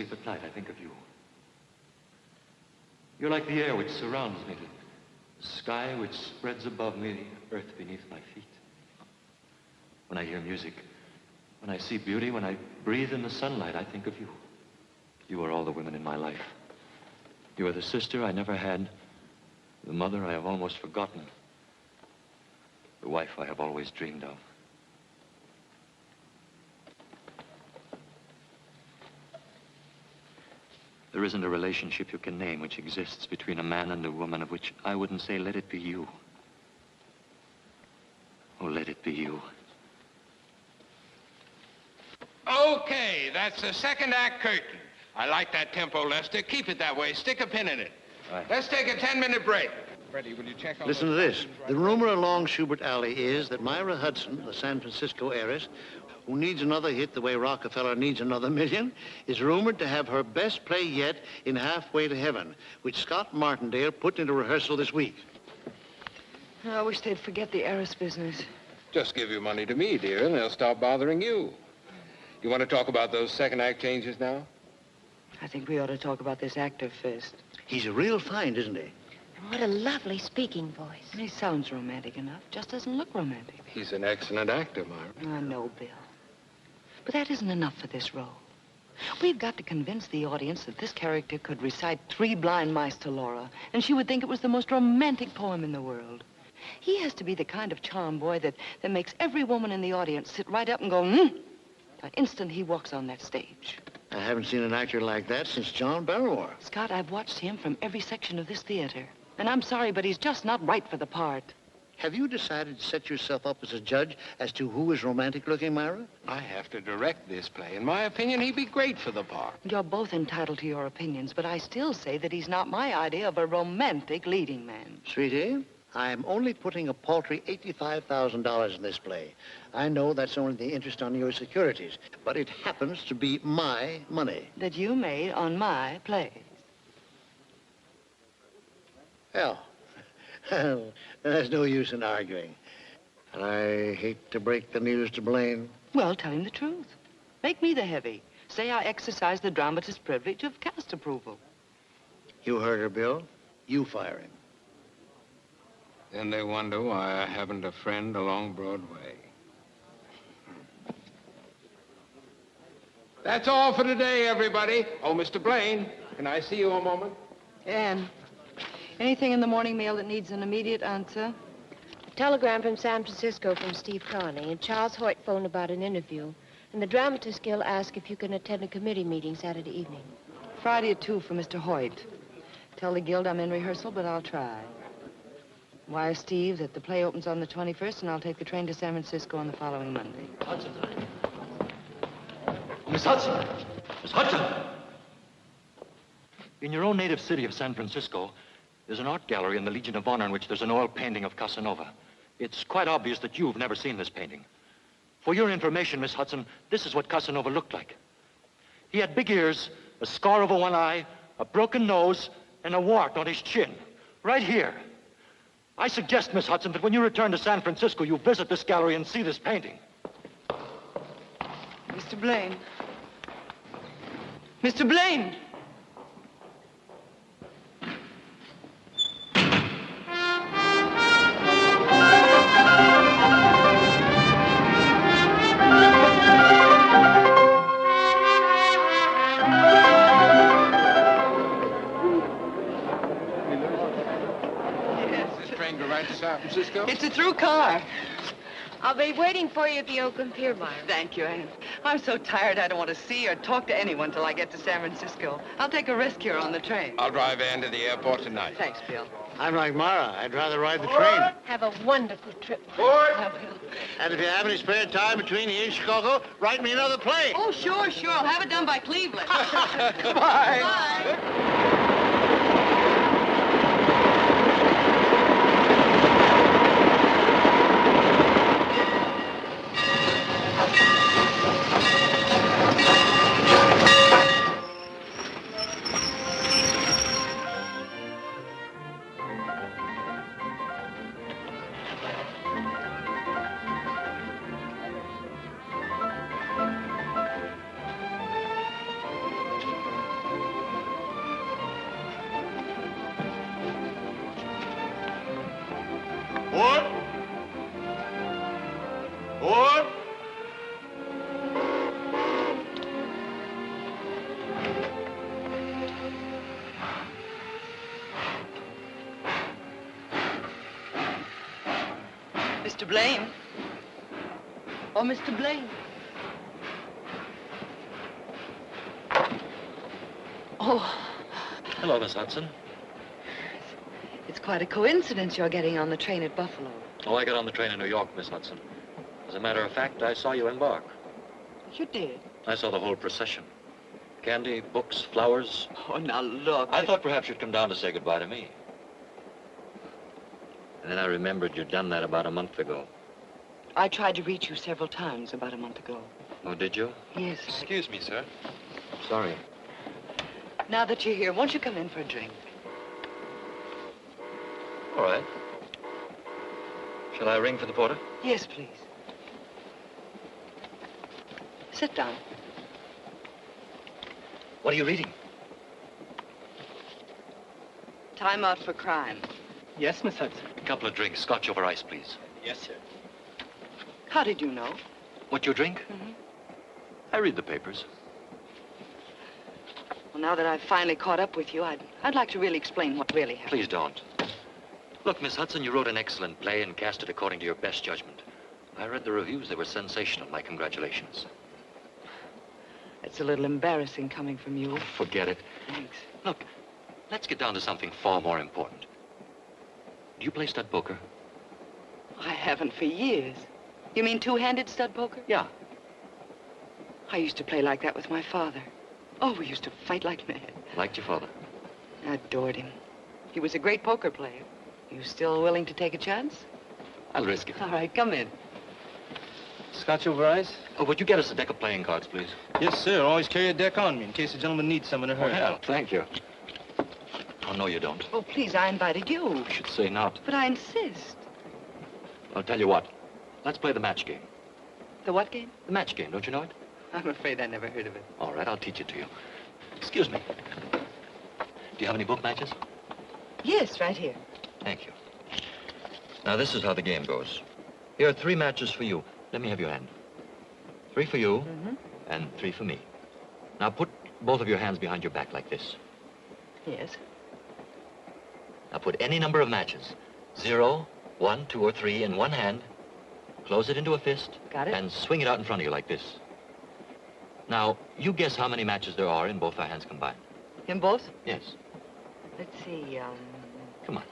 sleep at night, I think of you. You're like the air which surrounds me, the sky which spreads above me, the earth beneath my feet. When I hear music, when I see beauty, when I breathe in the sunlight, I think of you. You are all the women in my life. You are the sister I never had, the mother I have almost forgotten, the wife I have always dreamed of. There isn't a relationship you can name which exists between a man and a woman of which I wouldn't say, let it be you. Oh, let it be you. Okay, that's the second act curtain. I like that tempo, Lester. Keep it that way. Stick a pin in it. Right. Let's take a 10-minute break. Freddie, will you check on... Listen to this. The rumor along Schubert Alley is that Myra Hudson, the San Francisco heiress, who needs another hit the way Rockefeller needs another million, is rumored to have her best play yet in Halfway to Heaven, which Scott Martindale put into rehearsal this week. I wish they'd forget the heiress business. Just give your money to me, dear, and they'll stop bothering you. You want to talk about those second act changes now? I think we ought to talk about this actor first. He's a real find, isn't he? What a lovely speaking voice. He sounds romantic enough, just doesn't look romantic. He's an excellent actor, Myra. I know, Bill. But that isn't enough for this role. We've got to convince the audience that this character could recite Three Blind Mice to Laura, and she would think it was the most romantic poem in the world. He has to be the kind of charm boy that makes every woman in the audience sit right up and go, the instant he walks on that stage. I haven't seen an actor like that since John Barrymore. Scott, I've watched him from every section of this theater. And I'm sorry, but he's just not right for the part. Have you decided to set yourself up as a judge as to who is romantic-looking, Myra? I have to direct this play. In my opinion, he'd be great for the part. You're both entitled to your opinions, but I still say that he's not my idea of a romantic leading man. Sweetie, I'm only putting a paltry $85,000 in this play. I know that's only the interest on your securities, but it happens to be my money. That you made on my plays. Well, there's no use in arguing. And I hate to break the news to Blaine. Well, tell him the truth. Make me the heavy. Say I exercise the dramatist's privilege of cast approval. You heard her, Bill. You fire him. Then they wonder why I haven't a friend along Broadway. That's all for today, everybody. Oh, Mr. Blaine, can I see you a moment? Anne, anything in the morning mail that needs an immediate answer? A telegram from San Francisco from Steve Carney, and Charles Hoyt phoned about an interview. And the Dramatist Guild asked if you can attend a committee meeting Saturday evening. Friday at 2 for Mr. Hoyt. Tell the Guild I'm in rehearsal, but I'll try. Wire Steve that the play opens on the 21st, and I'll take the train to San Francisco on the following Monday. Hudson. Miss Hudson! Miss Hudson! In your own native city of San Francisco, there's an art gallery in the Legion of Honor in which there's an oil painting of Casanova. It's quite obvious that you've never seen this painting. For your information, Miss Hudson, this is what Casanova looked like. He had big ears, a scar over one eye, a broken nose, and a wart on his chin. Right here. I suggest, Miss Hudson, that when you return to San Francisco, you visit this gallery and see this painting. Mr. Blaine. Mr. Blaine! To San Francisco? It's a through car. I'll be waiting for you at the Oakland Pier, Myra. Thank you, Anne. I'm so tired I don't want to see or talk to anyone till I get to San Francisco. I'll take a rest here on the train. I'll drive Ann to the airport tonight. Thanks, Bill. I'm like Myra. I'd rather ride the train. Have a wonderful trip. And if you have any spare time between here and Chicago, write me another play. Oh, sure. I'll have it done by Cleveland. Goodbye. Bye. What? What? Mr. Blaine. Oh, Mr. Blaine. Oh. Hello, Miss Hudson. It's quite a coincidence you're getting on the train at Buffalo. Oh, I got on the train in New York, Miss Hudson. As a matter of fact, I saw you embark. You did? I saw the whole procession. Candy, books, flowers. Oh, now look. I thought perhaps you'd come down to say goodbye to me. And then I remembered you'd done that about a month ago. I tried to reach you several times about a month ago. Oh, did you? Yes. Excuse me, sir. Sorry. Now that you're here, won't you come in for a drink? All right. Shall I ring for the porter? Yes, please. Sit down. What are you reading? Time Out for Crime. Yes, Miss Hudson. A couple of drinks. Scotch over ice, please. Yes, sir. How did you know? What you drink? Mm-hmm. I read the papers. Well, now that I've finally caught up with you, I'd like to really explain what really happened. Please don't. Look, Miss Hudson, you wrote an excellent play and cast it according to your best judgment. I read the reviews. They were sensational. My congratulations. It's a little embarrassing coming from you. Oh, forget it. Thanks. Look, let's get down to something far more important. Do you play stud poker? I haven't for years. You mean two-handed stud poker? Yeah. I used to play like that with my father. Oh, we used to fight like mad. Liked your father? I adored him. He was a great poker player. You still willing to take a chance? I'll risk it. All right, come in. Scotch over ice? Oh, would you get us a deck of playing cards, please? Yes, sir. Always carry a deck on me in case the gentleman needs some in a hurry. Well, thank you. Oh, no, you don't. Oh, please, I invited you. I should say not. But I insist. I'll tell you what. Let's play the match game. The what game? The match game, don't you know it? I'm afraid I never heard of it. All right, I'll teach it to you. Excuse me. Do you have any book matches? Yes, right here. Thank you. Now, this is how the game goes. Here are 3 matches for you. Let me have your hand. 3 for you, and 3 for me. Now, put both of your hands behind your back like this. Yes. Now, put any number of matches. 0, 1, 2, or 3 in one hand. Close it into a fist. Got it. And swing it out in front of you like this. Now, you guess how many matches there are in both our hands combined. In both? Yes. Let's see, Come on.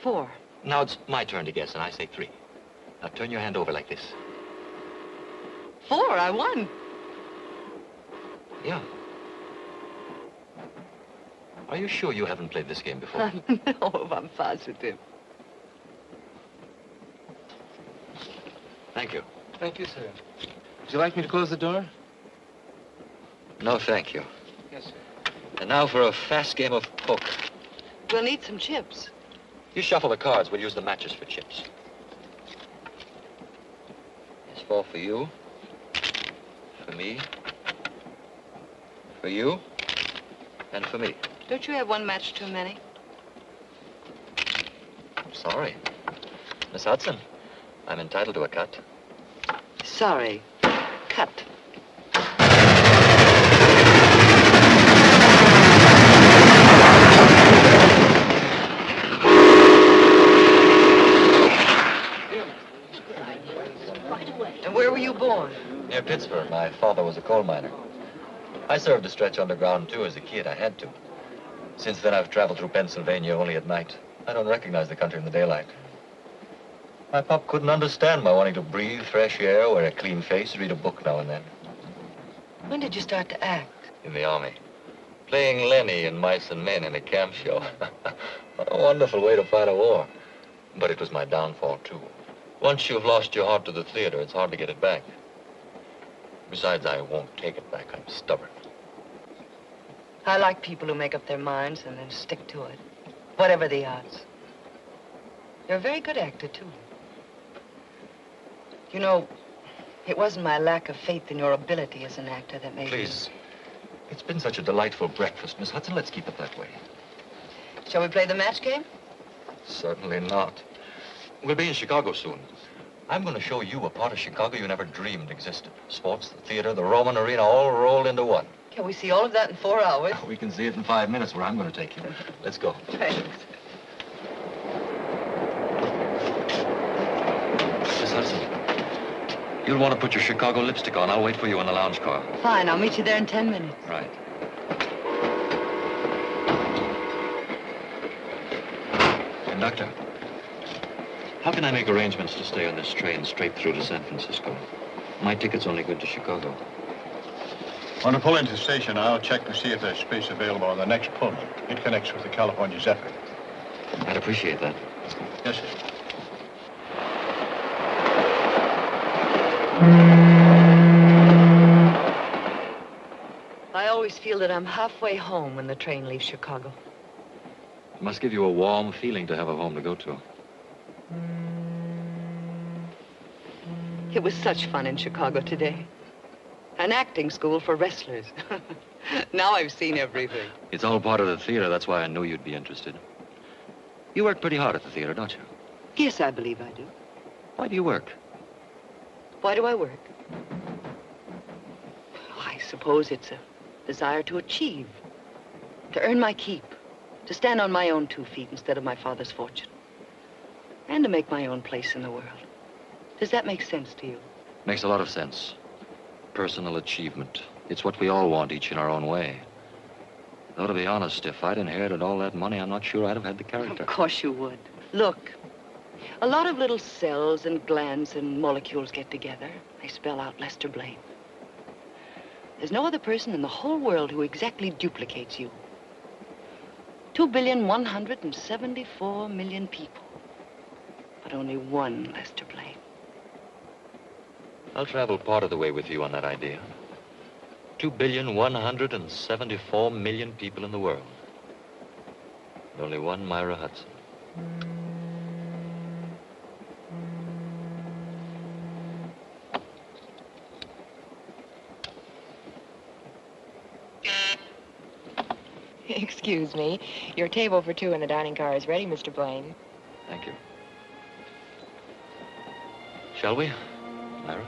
4. Now it's my turn to guess, and I say 3. Now turn your hand over like this. 4, I won. Yeah. Are you sure you haven't played this game before? No, I'm positive. Thank you. Thank you, sir. Would you like me to close the door? No, thank you. Yes, sir. And now for a fast game of poker. We'll need some chips. You shuffle the cards. We'll use the matches for chips. There's 4 for you. For me. For you. And for me. Don't you have one match too many? I'm sorry. Miss Hudson, I'm entitled to a cut. Sorry. Cut. And where were you born? Near Pittsburgh. My father was a coal miner. I served a stretch underground, too, as a kid. I had to. Since then, I've traveled through Pennsylvania only at night. I don't recognize the country in the daylight. My pop couldn't understand my wanting to breathe fresh air, wear a clean face, read a book now and then. When did you start to act? In the Army. Playing Lenny in Mice and Men in a camp show. What a wonderful way to fight a war. But it was my downfall, too. Once you've lost your heart to the theater, it's hard to get it back. Besides, I won't take it back. I'm stubborn. I like people who make up their minds and then stick to it, whatever the odds. You're a very good actor, too. You know, it wasn't my lack of faith in your ability as an actor that made me... Please. It's been such a delightful breakfast, Miss Hudson. Let's keep it that way. Shall we play the match game? Certainly not. We'll be in Chicago soon. I'm going to show you a part of Chicago you never dreamed existed. Sports, the theater, the Roman arena, all rolled into one. Can we see all of that in 4 hours? We can see it in 5 minutes where I'm going to take you. Let's go. Thanks. Miss Hudson, you'll want to put your Chicago lipstick on. I'll wait for you in the lounge car. Fine, I'll meet you there in 10 minutes. Right. Conductor, how can I make arrangements to stay on this train straight through to San Francisco? My ticket's only good to Chicago. When I pull into the station, I'll check to see if there's space available on the next Pullman. It connects with the California Zephyr. I'd appreciate that. Yes, sir. I always feel that I'm halfway home when the train leaves Chicago. It must give you a warm feeling to have a home to go to. It was such fun in Chicago today. An acting school for wrestlers. Now I've seen everything. It's all part of the theater. That's why I knew you'd be interested. You work pretty hard at the theater, don't you? Yes, I believe I do. Why do you work? Why do I work? I suppose it's a desire to achieve, to earn my keep, to stand on my own 2 feet instead of my father's fortune, and to make my own place in the world. Does that make sense to you? Makes a lot of sense. Personal achievement. It's what we all want, each in our own way. Though, to be honest, if I'd inherited all that money, I'm not sure I'd have had the character. Of course you would. Look, a lot of little cells and glands and molecules get together. They spell out Lester Blaine. There's no other person in the whole world who exactly duplicates you. 2,174,000,000 people, but only one Lester Blaine. I'll travel part of the way with you on that idea. 2,174,000,000 people in the world. And only one Myra Hudson. Excuse me. Your table for 2 in the dining car is ready, Mr. Blaine. Thank you. Shall we, Myra?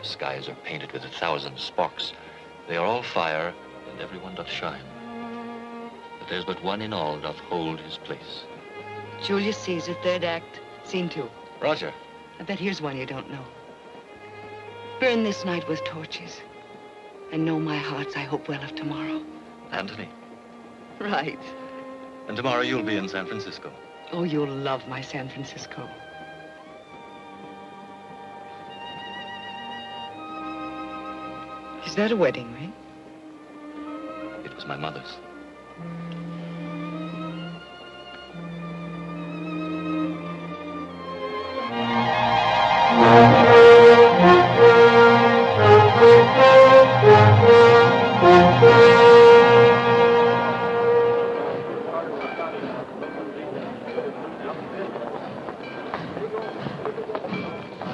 The skies are painted with 1,000 sparks. They are all fire, and every one doth shine. But there's but one in all doth hold his place. Julius Caesar, 3rd act, scene 2. Roger. I bet here's one you don't know. Burn this night with torches, and know my hearts I hope well of tomorrow. Anthony. Right. And tomorrow you'll be in San Francisco. Oh, you'll love my San Francisco. Is that a wedding ring? It was my mother's.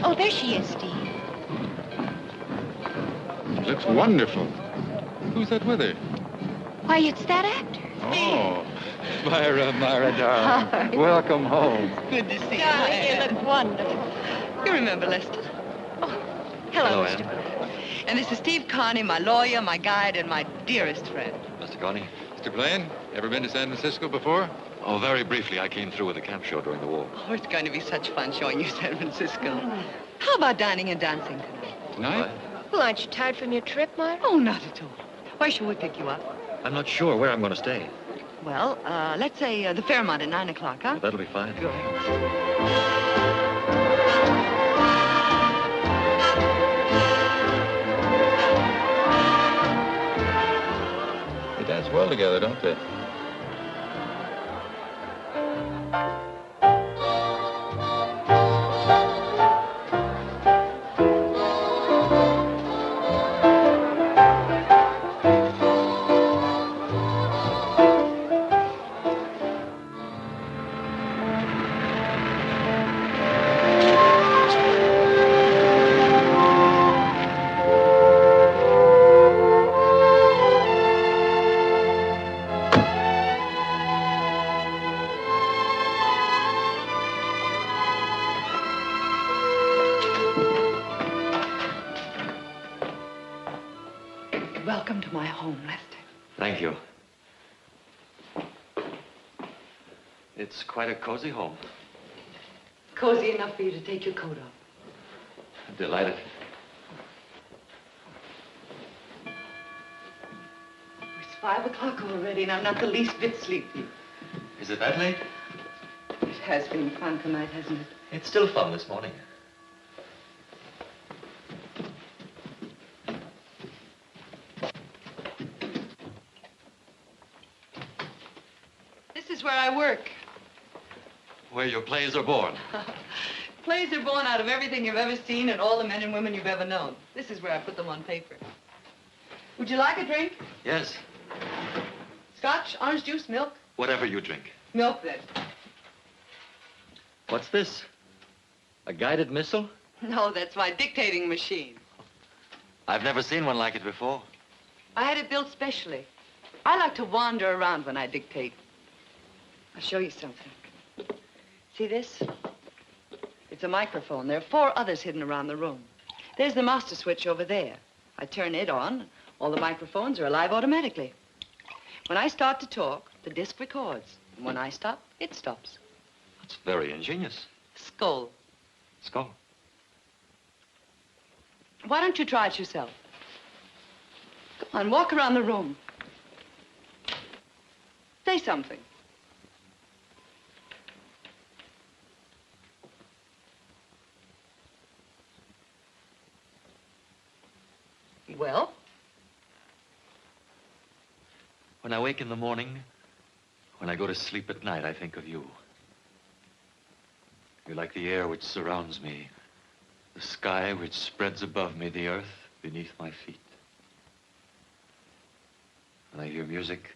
Oh, there she is, Steve. Looks wonderful. Who's that with her? Why, it's that actor. Oh, Myra, darling. Hi. Welcome home. Good to see you. Darling, you look wonderful. You remember Lester? Oh, hello, Hello, Mr. Anne. Blaine. And this is Steve Carney, my lawyer, my guide, and my dearest friend. Mr. Carney? Mr. Blaine, ever been to San Francisco before? Oh, very briefly. I came through with a camp show during the war. Oh, it's going to be such fun showing you San Francisco. How about dining and dancing tonight? Tonight? Well, aren't you tired from your trip, Myra? Oh, not at all. Where shall we pick you up? I'm not sure where I'm going to stay. Well, let's say the Fairmont at 9 o'clock, huh? Well, that'll be fine. Good. They dance well together, don't they? It's quite a cozy home. Cozy enough for you to take your coat off. Delighted. It's 5 o'clock already, and I'm not the least bit sleepy. Is it that late? It has been fun tonight, hasn't it? It's still fun this morning. This is where I work. Where your plays are born. Plays are born out of everything you've ever seen and all the men and women you've ever known. This is where I put them on paper. Would you like a drink? Yes, Scotch, orange juice, milk? whatever you drink. Milk, then. What's this? A guided missile? No, that's my dictating machine. I've never seen one like it before. I had it built specially. I like to wander around when I dictate. I'll show you something. See this? It's a microphone. There are 4 others hidden around the room. There's the master switch over there. I turn it on. All the microphones are alive automatically. When I start to talk, the disc records. And when I stop, it stops. That's very ingenious. Skull. Skull. Why don't you try it yourself? Come on, walk around the room. Say something. Well? When I wake in the morning, when I go to sleep at night, I think of you. You're like the air which surrounds me, the sky which spreads above me, the earth beneath my feet. When I hear music,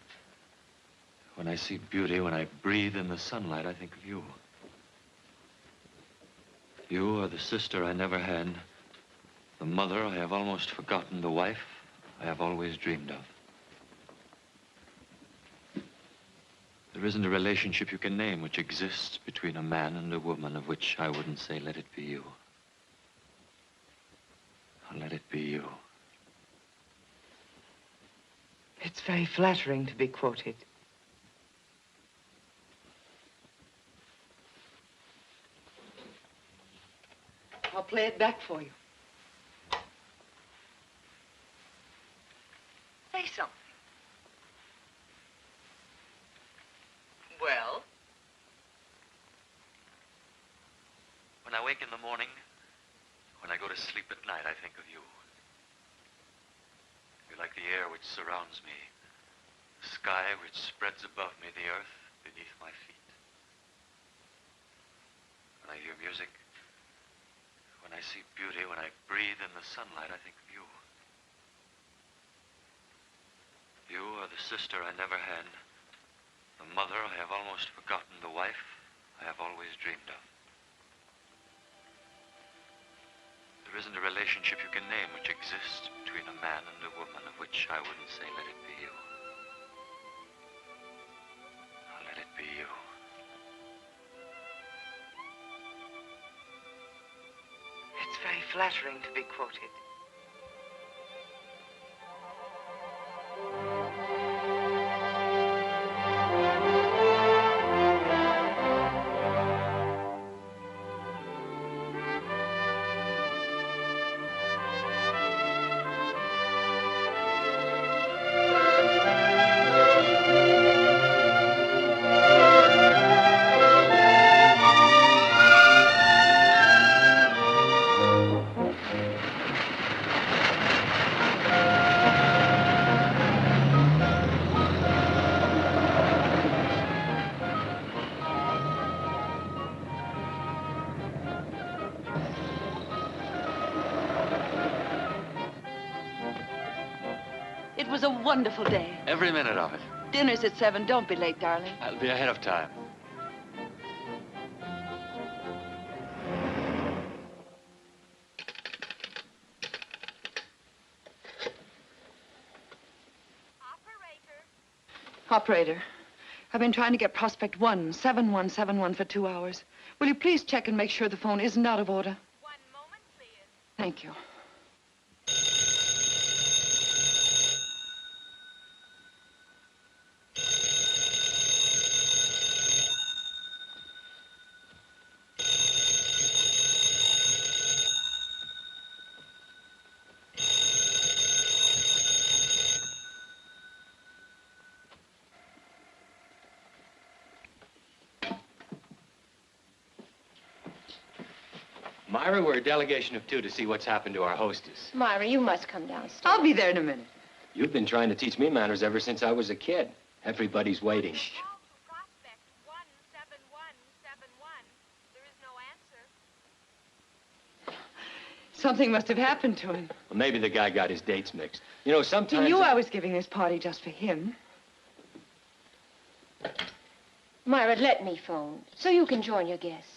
when I see beauty, when I breathe in the sunlight, I think of you. You are the sister I never had, the mother I have almost forgotten, the wife I have always dreamed of. There isn't a relationship you can name which exists between a man and a woman of which I wouldn't say, let it be you. Or let it be you. It's very flattering to be quoted. I'll play it back for you. Say something. Well? When I wake in the morning, when I go to sleep at night, I think of you. You're like the air which surrounds me, the sky which spreads above me, the earth beneath my feet. When I hear music, when I see beauty, when I breathe in the sunlight, I think of you. You are the sister I never had, the mother I have almost forgotten, the wife I have always dreamed of. There isn't a relationship you can name which exists between a man and a woman of which I wouldn't say, let it be you. Or let it be you. It's very flattering to be quoted. It was a wonderful day. Every minute of it. Dinner's at 7. Don't be late, darling. I'll be ahead of time. Operator, I've been trying to get prospect 17171 for 2 hours. Will you please check and make sure the phone isn't out of order? 1 moment, please. Thank you. Myra, we're a delegation of 2 to see what's happened to our hostess. Myra, you must come downstairs. I'll be there in a minute. You've been trying to teach me manners ever since I was a kid. Everybody's waiting. Something must have happened to him. Well, maybe the guy got his dates mixed. You know, sometimes... He knew I was giving this party just for him. Myra, let me phone, so you can join your guests.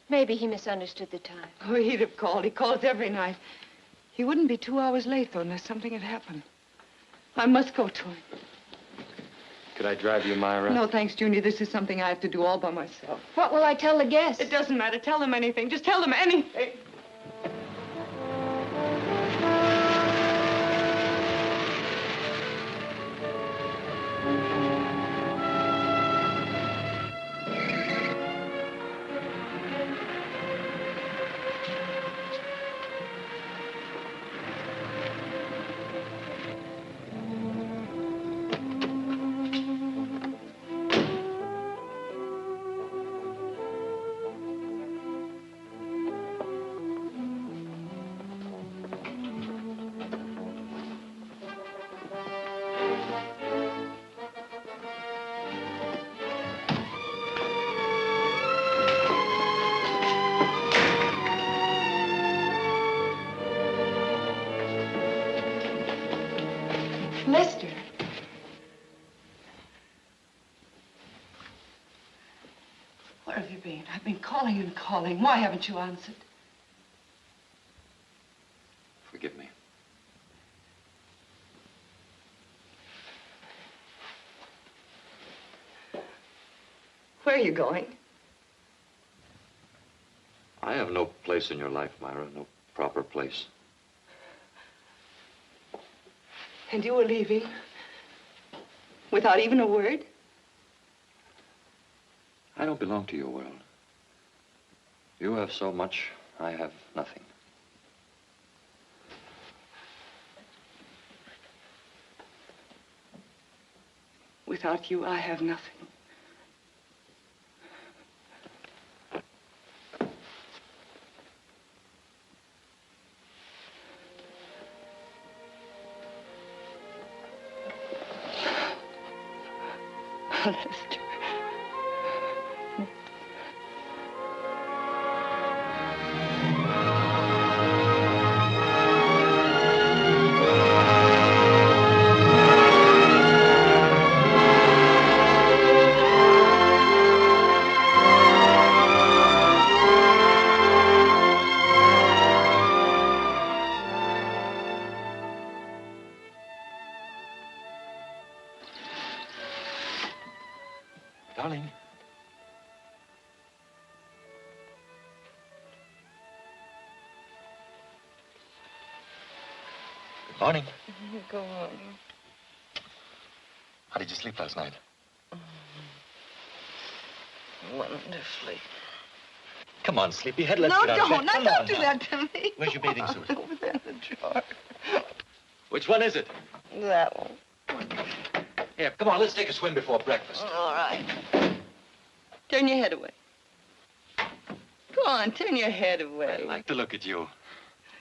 Maybe he misunderstood the time. Oh, he'd have called. He calls every night. He wouldn't be 2 hours late, though, unless something had happened. I must go to him. Could I drive you, Myra? No, thanks, Junior. This is something I have to do all by myself. What will I tell the guests? It doesn't matter. Tell them anything. Just tell them anything. Lester. Where have you been? I've been calling and calling. Why haven't you answered? Forgive me. Where are you going? I have no place in your life, Myra. No proper place. And you were leaving? Without even a word? I don't belong to your world. You have so much, I have nothing. Without you, I have nothing. Lester. Darling. Good morning. Go on. How did you sleep last night? Wonderfully. Come on, sleepyhead. Let's No, get out of don't. bed. Now, don't do that to me. Where's your bathing suit? Over there in the drawer. Which one is it? That one. Here, come on, let's take a swim before breakfast. All right. Turn your head away. Go on, turn your head away. I like to look at you.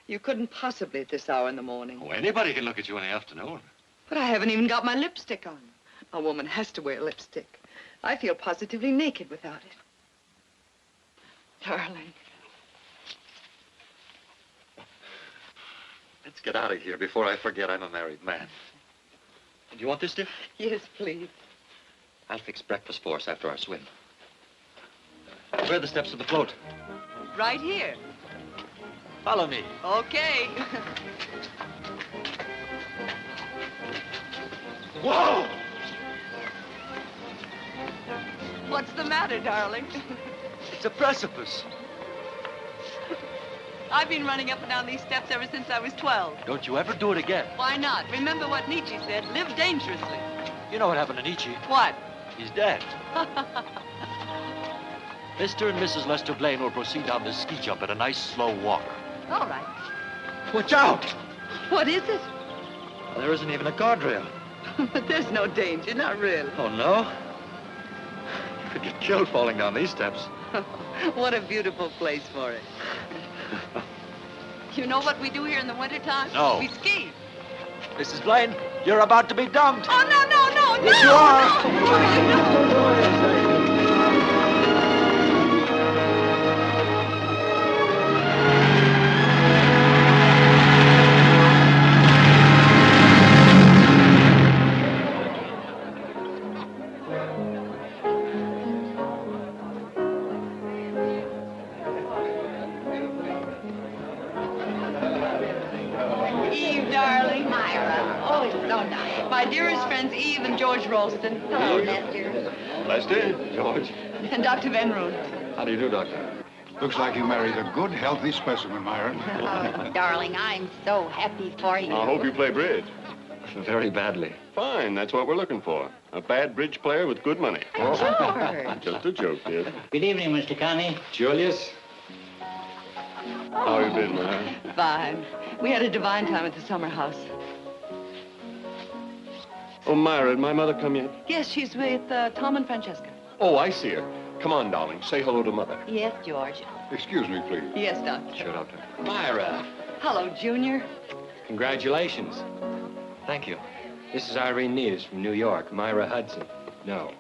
You couldn't possibly at this hour in the morning. Oh, anybody can look at you in the afternoon. But I haven't even got my lipstick on. A woman has to wear lipstick. I feel positively naked without it. Darling. Let's get out of here before I forget I'm a married man. Do you want this, dear? Yes, please. I'll fix breakfast for us after our swim. Where are the steps to the float? Right here. Follow me. Okay. Whoa! What's the matter, darling? It's a precipice. I've been running up and down these steps ever since I was 12. Don't you ever do it again. Why not? Remember what Nietzsche said, live dangerously. You know what happened to Nietzsche? What? He's dead. Mr. and Mrs. Lester Blaine will proceed down this ski jump at a nice, slow walk. All right. Watch out! What is it? There isn't even a guardrail. But there's no danger, not really. Oh, no? You could get killed falling down these steps. What a beautiful place for it. You know what we do here in the wintertime? No. We ski. Mrs. Blaine, you're about to be dumped. Oh, no, no, no, no! Yes, you are. Eve, darling. Myra. Oh, it's so nice. My dearest friends, Eve and George Ralston. Hello, Lester. Lester, George. And Dr. Van Roon. How do you do, Doctor? Looks like you married a good, healthy specimen, Myra. Oh, darling, I'm so happy for you. I hope you play bridge. Very badly. Fine, that's what we're looking for. A bad bridge player with good money. George. Just a joke, kid. Good evening, Mr. Connie. Julius? How you been, Myra? Fine. We had a divine time at the summer house. Oh, Myra, did my mother come yet? Yes, she's with Tom and Francesca. Oh, I see her. Come on, darling. Say hello to Mother. Yes, George. Excuse me, please. Yes, Doctor. Sure, Doctor. Myra, Hello, Junior. congratulations. Thank you. This is Irene Neves from New York, Myra Hudson. No,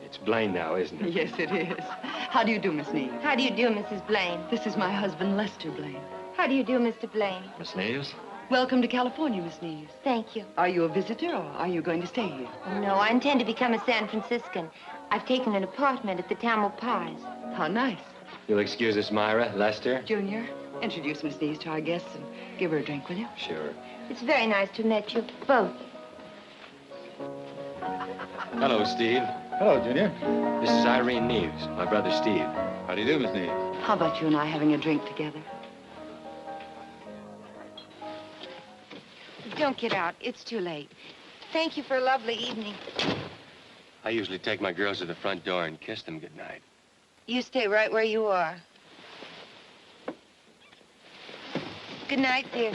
it's Blaine now, isn't it? Yes, it is. How do you do, Miss Neves? How do you do, Mrs. Blaine? This is my husband, Lester Blaine. How do you do, Mr. Blaine? Miss Neves? Welcome to California, Miss Neves. Thank you. Are you a visitor, or are you going to stay here? No, I intend to become a San Franciscan. I've taken an apartment at the Tamil Pies. How nice. You'll excuse us, Myra. Lester? Junior, introduce Miss Neves to our guests and give her a drink, will you? Sure. It's very nice to have met you, both. Hello, Steve. Hello, Junior. This is Irene Neves, my brother Steve. How do you do, Miss Neves? How about you and I having a drink together? Don't get out. It's too late. Thank you for a lovely evening. I usually take my girls to the front door and kiss them goodnight. You stay right where you are. Good night, dear.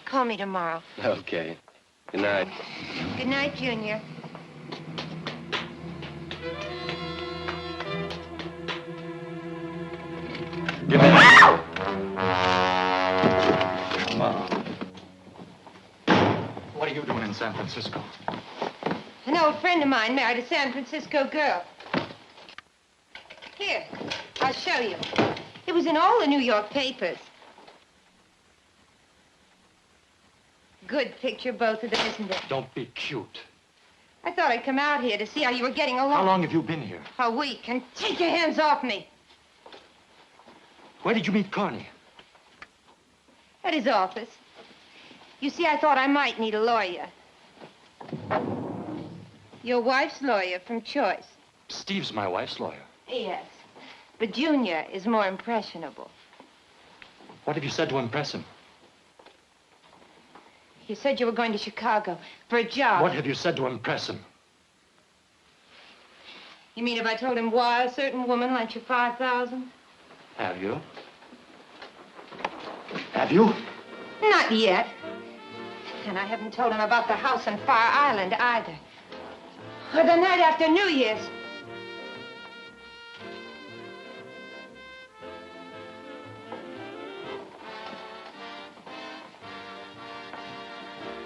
Call me tomorrow. Okay. Good night. Good night, Junior. Give me that. Come on. What are you doing in San Francisco? An old friend of mine married a San Francisco girl. Here, I'll show you. It was in all the New York papers. Good picture, both of them, isn't it? Don't be cute. I thought I'd come out here to see how you were getting along. How long have you been here? A week, and take your hands off me. Where did you meet Carney? At his office. You see, I thought I might need a lawyer. Your wife's lawyer from choice. Steve's my wife's lawyer. Yes. But Junior is more impressionable. What have you said to impress him? You said you were going to Chicago for a job. What have you said to impress him? You mean if I told him why a certain woman lent you $5,000? Have you? Have you? Not yet. And I haven't told him about the house on Fire Island either. Or the night after New Year's.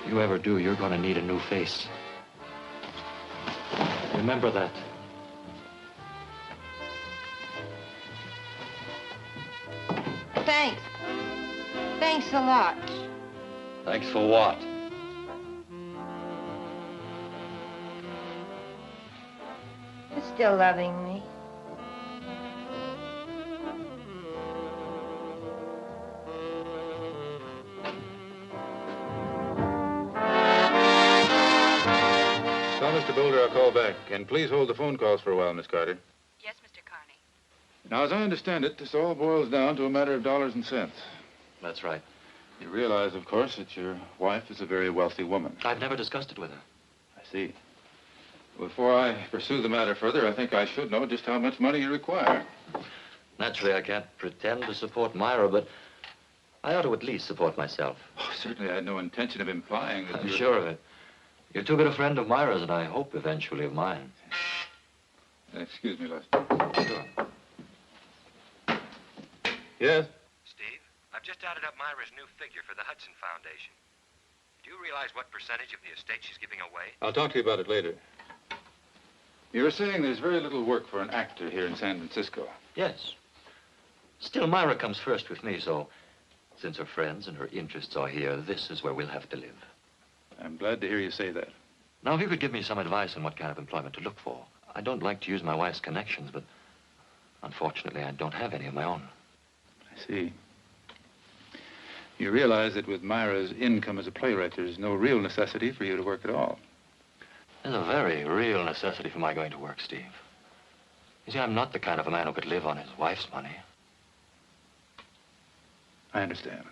If you ever do, you're going to need a new face. Remember that. Thanks. Thanks a lot. Thanks for what? You're still loving me. Tell Mr. Boulder I'll call back. And please hold the phone calls for a while, Miss Carter. Yes, Mr. Carney. Now, as I understand it, this all boils down to a matter of dollars and cents. That's right. You realize, of course, that your wife is a very wealthy woman. I've never discussed it with her. I see. Before I pursue the matter further, I think I should know just how much money you require. Naturally, I can't pretend to support Myra, but I ought to at least support myself. Oh, certainly, I had no intention of implying that I'm you're... sure of it. You're too good a friend of Myra's, and I hope eventually of mine. Excuse me, Lester. Sure. Yes? Steve, I've just added up Myra's new figure for the Hudson Foundation. Do you realize what percentage of the estate she's giving away? I'll talk to you about it later. You were saying there's very little work for an actor here in San Francisco. Yes. Still, Myra comes first with me, so since her friends and her interests are here, this is where we'll have to live. I'm glad to hear you say that. Now, if you could give me some advice on what kind of employment to look for. I don't like to use my wife's connections, but unfortunately, I don't have any of my own. I see. You realize that with Myra's income as a playwright, there's no real necessity for you to work at all. There's a very real necessity for my going to work, Steve. You see, I'm not the kind of a man who could live on his wife's money. I understand.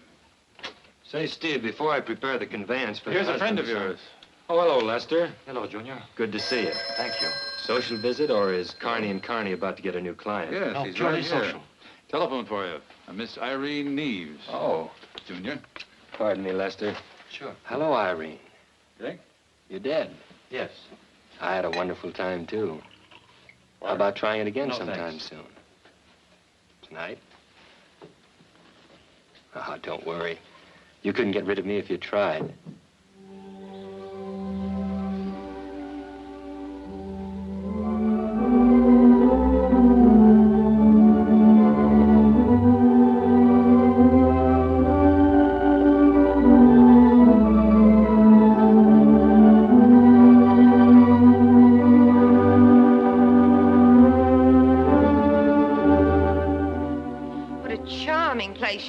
Say, Steve, before I prepare the conveyance for Here's the a friend of husband's yours. Oh, hello, Lester. Hello, Junior. Good to see you. Thank you. Social visit, or is Carney and Carney about to get a new client? Yes, No, he's purely right here. social. Telephone for you. Miss Irene Neves. Oh, Junior. pardon me, Lester. Sure. Hello, Irene. Dick? You dead? Yes. I had a wonderful time, too. How about trying it again No, sometime thanks. soon? Tonight? Oh, don't worry. You couldn't get rid of me if you tried.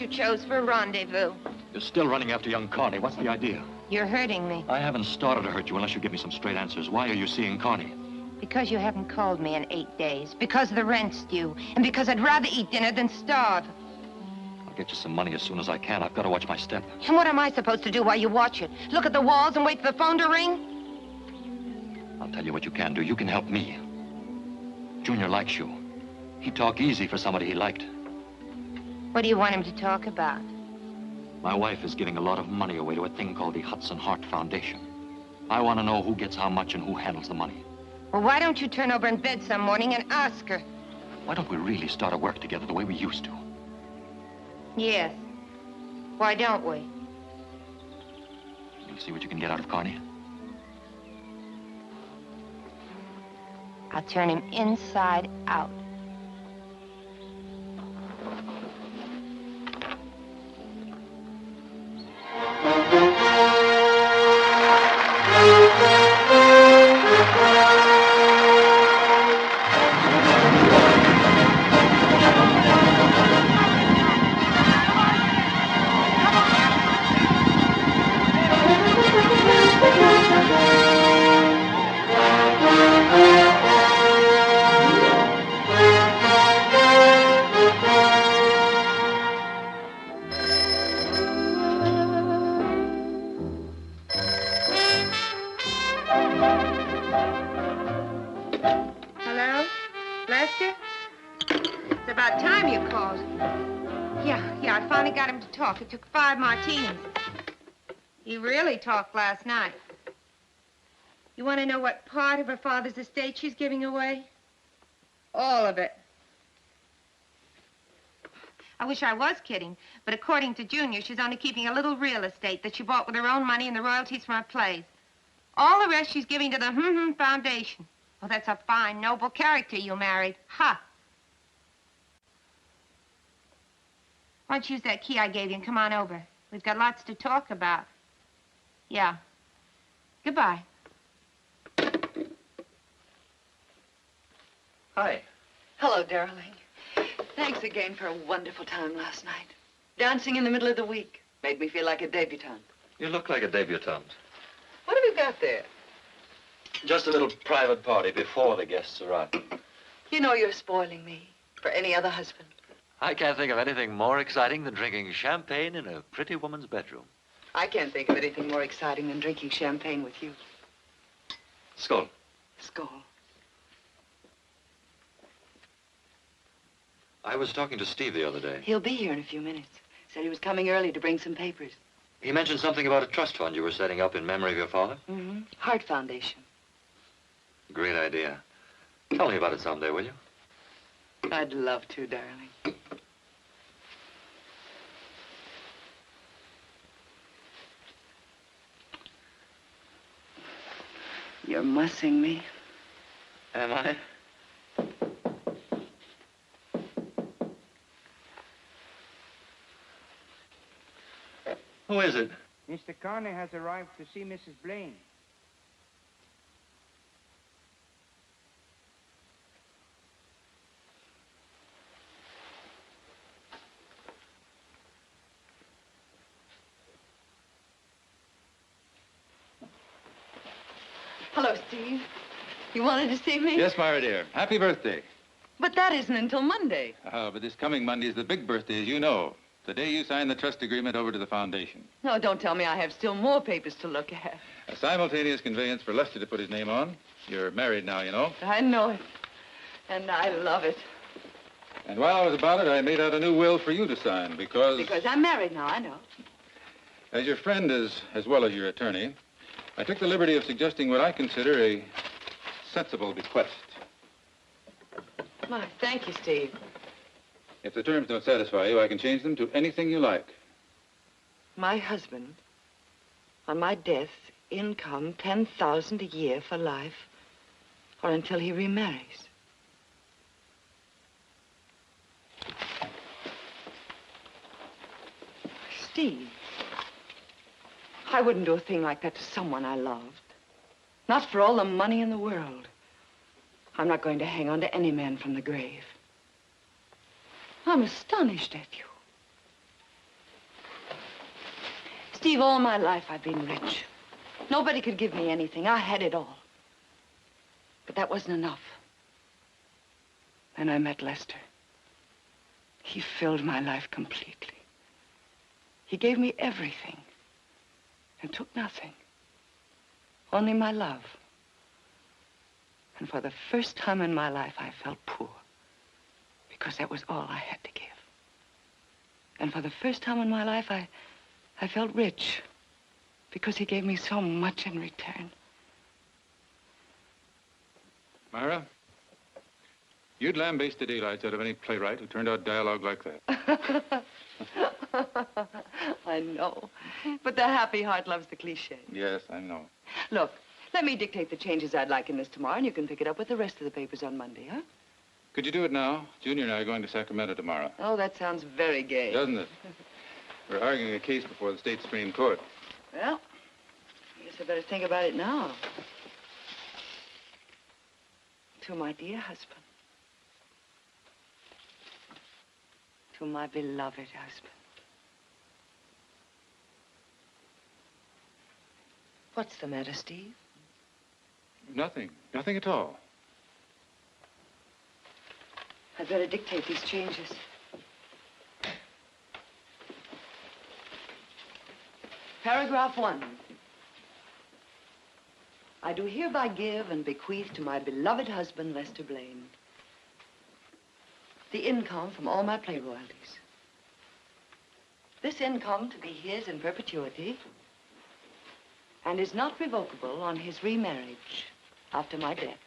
You chose for a rendezvous. You're still running after young Carney. What's the idea? You're hurting me. I haven't started to hurt you unless you give me some straight answers. Why are you seeing Carney? Because you haven't called me in 8 days. Because the rent's due. And because I'd rather eat dinner than starve. I'll get you some money as soon as I can. I've got to watch my step. And what am I supposed to do while you watch it? Look at the walls and wait for the phone to ring? I'll tell you what you can do. You can help me. Junior likes you. He'd talk easy for somebody he liked. What do you want him to talk about? My wife is giving a lot of money away to a thing called the Hudson Heart Foundation. I want to know who gets how much and who handles the money. Well, why don't you turn over in bed some morning and ask her? Why don't we really start to work together the way we used to? Yes. Why don't we? You'll see what you can get out of Carney. I'll turn him inside out. It took 5 martinis. He really talked last night. You want to know what part of her father's estate she's giving away? All of it. I wish I was kidding, but according to Junior, she's only keeping a little real estate that she bought with her own money and the royalties from her plays. All the rest she's giving to the Foundation. Well, that's a fine, noble character you married. Ha! Why don't you use that key I gave you and come on over? We've got lots to talk about. Yeah. Goodbye. Hi. Hello, darling. Thanks again for a wonderful time last night. Dancing in the middle of the week made me feel like a debutante. You look like a debutante. What have you got there? Just a little private party before the guests arrive. You know you're spoiling me for any other husband. I can't think of anything more exciting than drinking champagne in a pretty woman's bedroom. I can't think of anything more exciting than drinking champagne with you. Skull. Skull. I was talking to Steve the other day. He'll be here in a few minutes. Said he was coming early to bring some papers. He mentioned something about a trust fund you were setting up in memory of your father. Mm-hmm. Heart Foundation. Great idea. Tell me about it someday, will you? I'd love to, darling. You're mussing me. Am I? Who is it? Mr. Carney has arrived to see Mrs. Blaine. Hello, Steve. You wanted to see me? Yes, Myra, dear. Happy birthday. But that isn't until Monday. But this coming Monday is the big birthday, as you know. The day you sign the trust agreement over to the foundation. No, don't tell me I have still more papers to look at. A simultaneous conveyance for Lester to put his name on. You're married now, you know. I know it. And I love it. And while I was about it, I made out a new will for you to sign because... Because I'm married now, I know. As your friend as well as your attorney, I took the liberty of suggesting what I consider a sensible bequest. My, thank you, Steve. If the terms don't satisfy you, I can change them to anything you like. My husband, on my death, income $10,000 a year for life, or until he remarries. Steve, I wouldn't do a thing like that to someone I loved. Not for all the money in the world. I'm not going to hang on to any man from the grave. I'm astonished at you. Steve, all my life I've been rich. Nobody could give me anything. I had it all. But that wasn't enough. Then I met Lester. He filled my life completely. He gave me everything and took nothing. Only my love. And for the first time in my life, I felt poor. Because that was all I had to give. And for the first time in my life, I felt rich. Because he gave me so much in return. Myra, you'd lambaste the daylights out of any playwright who turned out dialogue like that. I know. But the happy heart loves the cliche. Yes, I know. Look, let me dictate the changes I'd like in this tomorrow, and you can pick it up with the rest of the papers on Monday, huh? Could you do it now? Junior and I are going to Sacramento tomorrow. Oh, that sounds very gay. Doesn't it? We're arguing a case before the state Supreme Court. Well, I guess I better think about it now. To my dear husband. To my beloved husband. What's the matter, Steve? Nothing. Nothing at all. I'd better dictate these changes. Paragraph 1. I do hereby give and bequeath to my beloved husband, Lester Blaine, the income from all my play royalties. This income to be his in perpetuity and is not revocable on his remarriage after my death.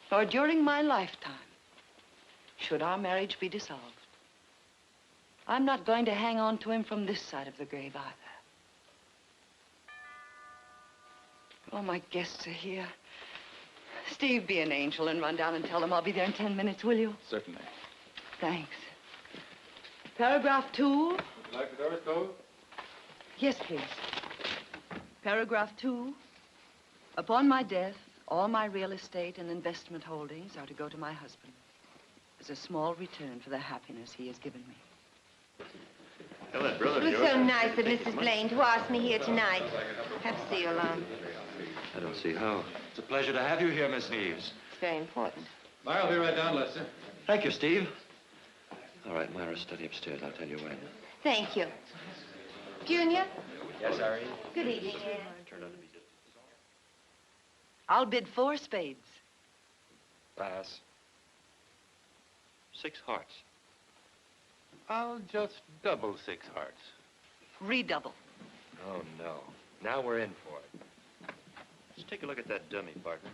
Or during my lifetime, should our marriage be dissolved. I'm not going to hang on to him from this side of the grave either. Oh, my guests are here. Steve, be an angel and run down and tell them I'll be there in 10 minutes, will you? Certainly. Thanks. Paragraph 2. Would you like the door stove? Yes, please. Paragraph 2. Upon my death, all my real estate and investment holdings are to go to my husband as a small return for the happiness he has given me. Hello, brother. It was so nice of Mrs. Blaine to ask me here tonight. Have to see you alone. I don't see how. It's a pleasure to have you here, Miss Neves. It's very important. I'll be right down, Lester. Thank you, Steve. All right, Myra, study upstairs. I'll tell you when. Thank you. Junior? Yes, Irene? Good evening, Anne. I'll bid 4 spades. Pass. 6 hearts. I'll just double 6 hearts. Redouble. Oh, no. Now we're in for it. Let's take a look at that dummy, partner.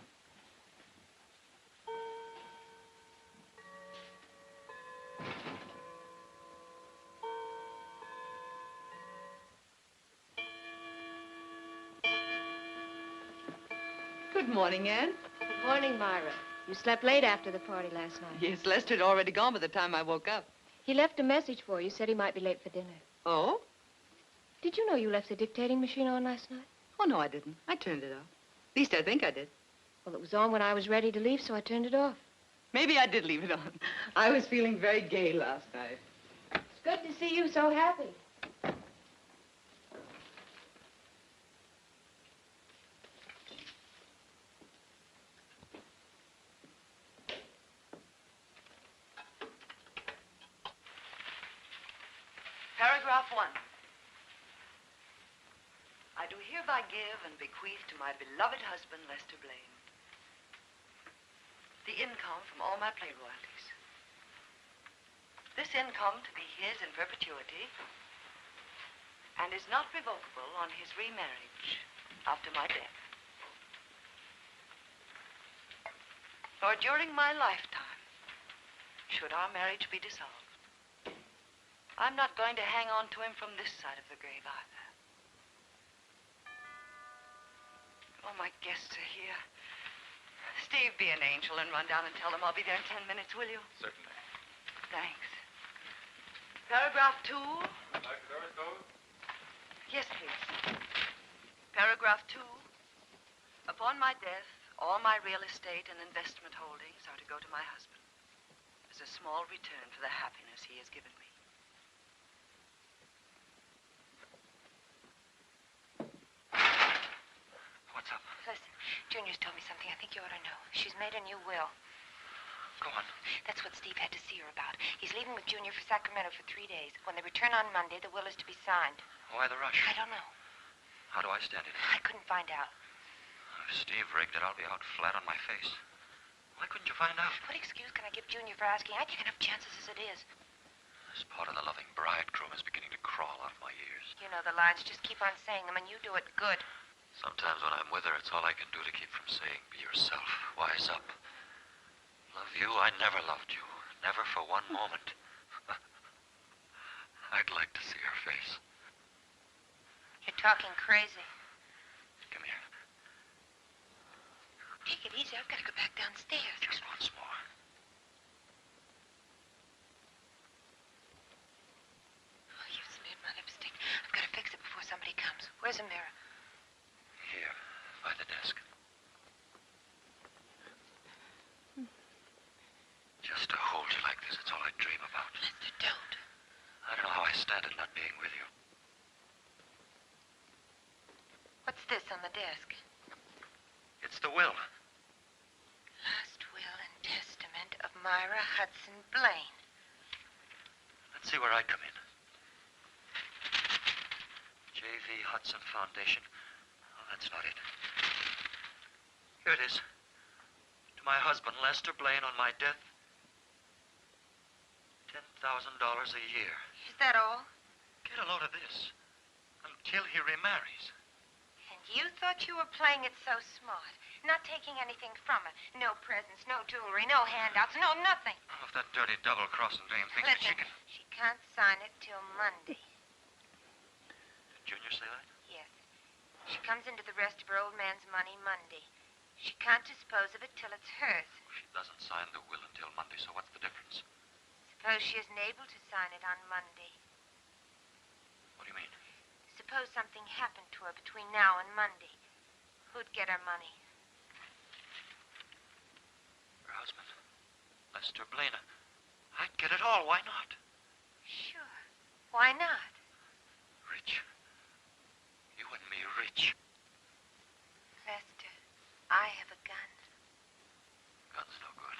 Good morning, Anne. Good morning, Myra. You slept late after the party last night. Yes, Lester had already gone by the time I woke up. He left a message for you, said he might be late for dinner. Oh? Did you know you left the dictating machine on last night? Oh, no, I didn't. I turned it off. At least I think I did. Well, it was on when I was ready to leave, so I turned it off. Maybe I did leave it on. I was feeling very gay last night. It's good to see you so happy. Paragraph 1. I do hereby give and bequeath to my beloved husband, Lester Blaine, the income from all my play royalties. This income to be his in perpetuity and is not revocable on his remarriage after my death, nor during my lifetime should our marriage be dissolved. I'm not going to hang on to him from this side of the grave either. Oh, my guests are here. Steve, be an angel and run down and tell them I'll be there in 10 minutes, will you? Certainly. Thanks. Paragraph 2. Like the doors closed? Yes, please. Paragraph 2. Upon my death, all my real estate and investment holdings are to go to my husband as a small return for the happiness he has given me. What's up? Listen, Junior's told me something I think you ought to know. She's made a new will. Go on. That's what Steve had to see her about. He's leaving with Junior for Sacramento for 3 days. When they return on Monday, the will is to be signed. Why the rush? I don't know. How do I stand it? I couldn't find out. If Steve rigged it, I'll be out flat on my face. Why couldn't you find out? What excuse can I give Junior for asking? I take enough chances as it is. This part of the loving bridegroom is beginning to crawl out of my ears. You know the lines. Just keep on saying them, and you do it good. Sometimes when I'm with her, it's all I can do to keep from saying, be yourself, wise up. Love you, I never loved you. Never for one moment. I'd like to see her face. You're talking crazy. Come here. Take it easy. I've got to go back downstairs. Just once more. Oh, you've smeared my lipstick. I've got to fix it before somebody comes. Where's a mirror? Here, by the desk. Just to hold you like this, it's all I dream about. Lester, don't. I don't know how I stand it not being with you. What's this on the desk? It's the will. Last will and testament of Myra Hudson Blaine. Let's see where I come in. J.V. Hudson Foundation. Oh, that's not it. Here it is. To my husband, Lester Blaine, on my death, $10,000 a year. Is that all? Get a load of this. Until he remarries. And you thought you were playing it so smart. Not taking anything from her. No presents, no jewelry, no handouts, no nothing. Oh, if that dirty double-crossing dame thinks that she Listen, can... she can't sign it till Monday. Did Junior say that? Yes. She comes into the rest of her old man's money Monday. She can't dispose of it till it's hers. She doesn't sign the will until Monday, so what's the difference? Suppose she isn't able to sign it on Monday. What do you mean? Suppose something happened to her between now and Monday. Who'd get her money? Her husband, Lester Blaine. I'd get it all. Why not? Sure. Why not? Rich. You and me rich. Lester, I have a gun. Gun's no good.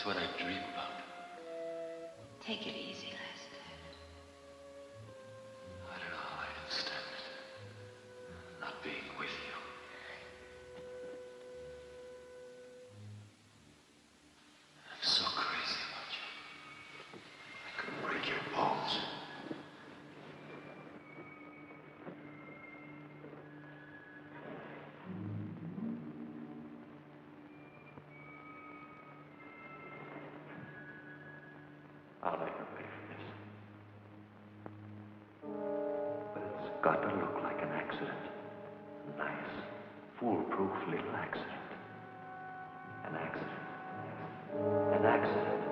It's what I dream about. Take it easy, Lester. I don't know how I can stand it. Not being with you. I'm so crazy about you. I could break your bones. I'll make her pay for this. But it's got to look like an accident. A nice, foolproof little accident. An accident. An accident.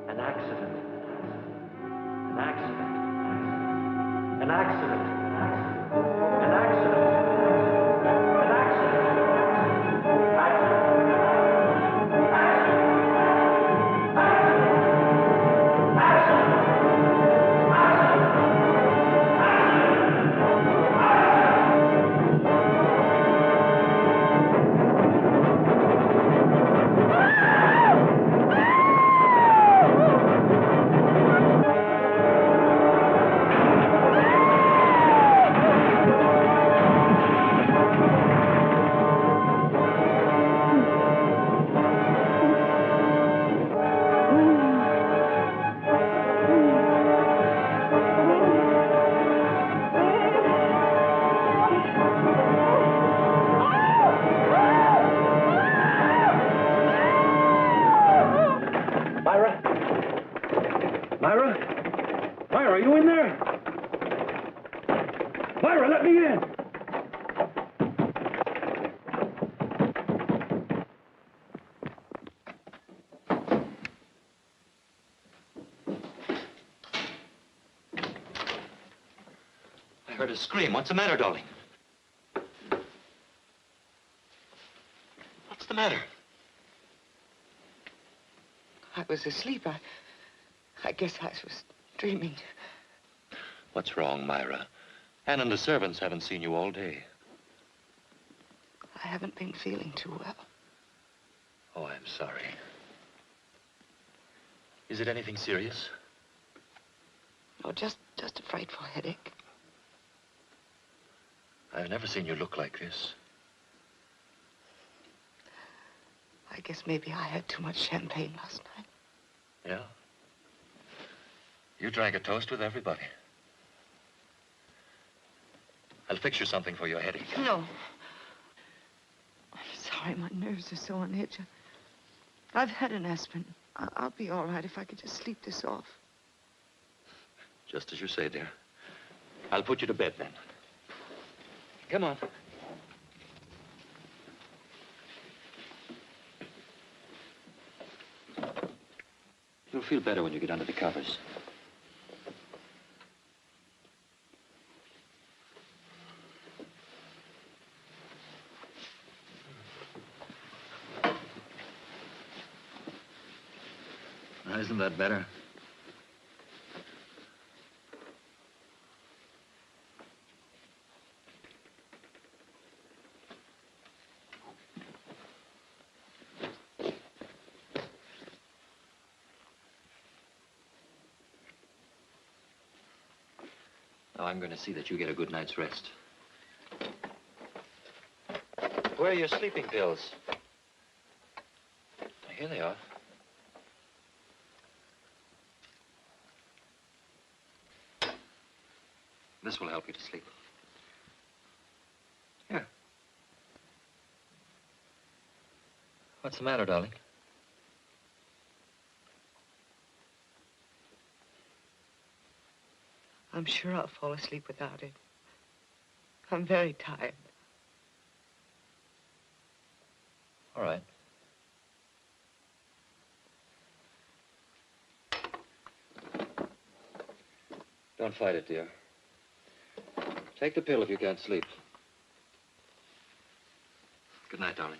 An accident. An accident. An accident. An accident. An accident. An accident. Myra? Myra? Myra, are you in there? Myra, let me in! I heard a scream. What's the matter, darling? What's the matter? I was asleep. I guess I was dreaming. What's wrong, Myra? Anne and the servants haven't seen you all day. I haven't been feeling too well. Oh, I'm sorry. Is it anything serious? No, just a frightful headache. I've never seen you look like this. I guess maybe I had too much champagne last night. Yeah? You drank a toast with everybody. I'll fix you something for your headache. No. I'm sorry, my nerves are so on edge. I've had an aspirin. I'll be all right if I could just sleep this off. Just as you say, dear. I'll put you to bed then. Come on. You'll feel better when you get under the covers. Now, isn't that better? Now, I'm going to see that you get a good night's rest. Where are your sleeping pills? Here they are. This will help you to sleep. Here. What's the matter, darling? I'm sure I'll fall asleep without it. I'm very tired. All right. Don't fight it, dear. Take the pill if you can't sleep. Good night, darling.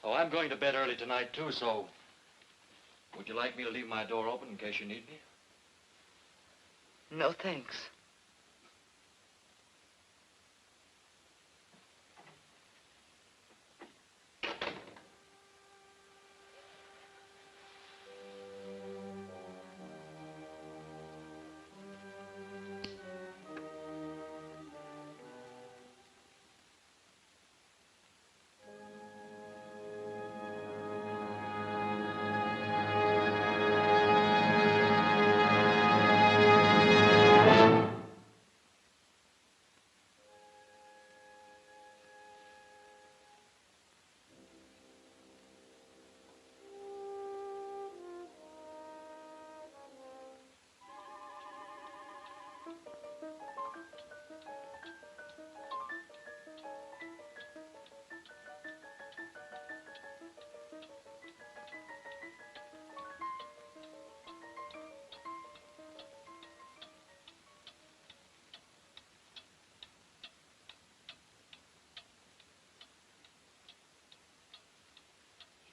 Oh, I'm going to bed early tonight, too, so would you like me to leave my door open in case you need me? No, thanks.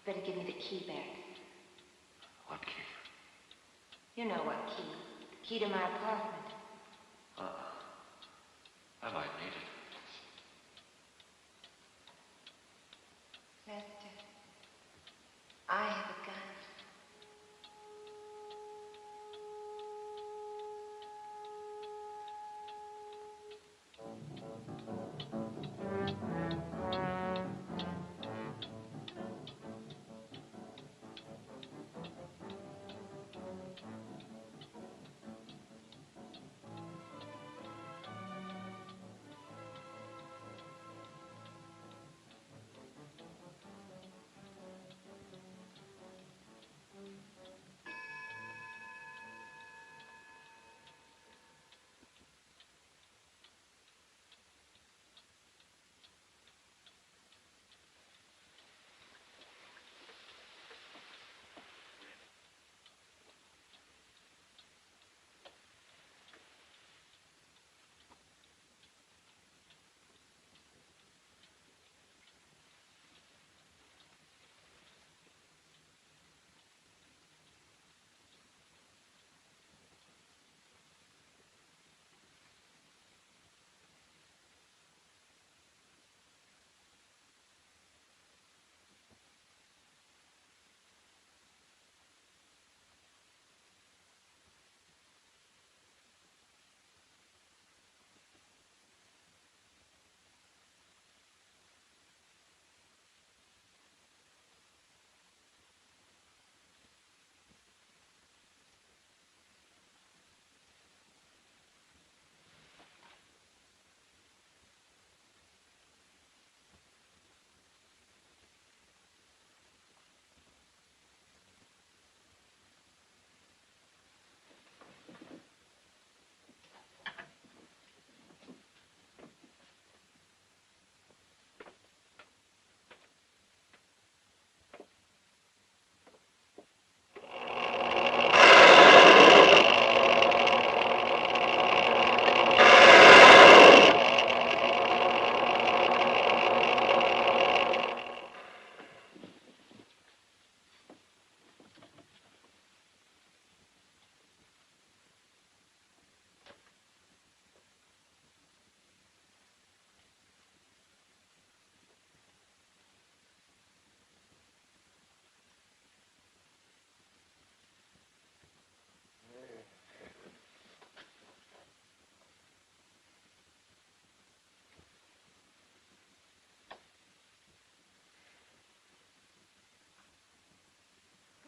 Better give me the key back. What key? You know what key. The key to my apartment. I might need it. Lester, I have a gun.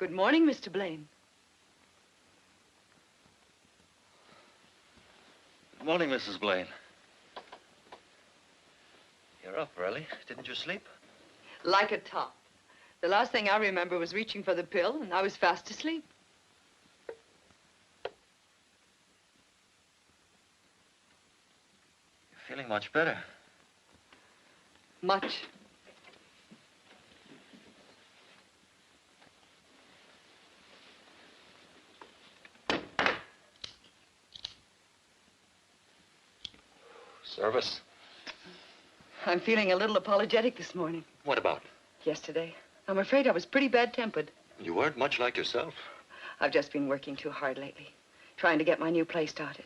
Good morning, Mr. Blaine. Good morning, Mrs. Blaine. You're up early. Didn't you sleep? Like a top. The last thing I remember was reaching for the pill, and I was fast asleep. You're feeling much better. Much. Service? I'm feeling a little apologetic this morning. What about? Yesterday. I'm afraid I was pretty bad-tempered. You weren't much like yourself. I've just been working too hard lately, trying to get my new play started.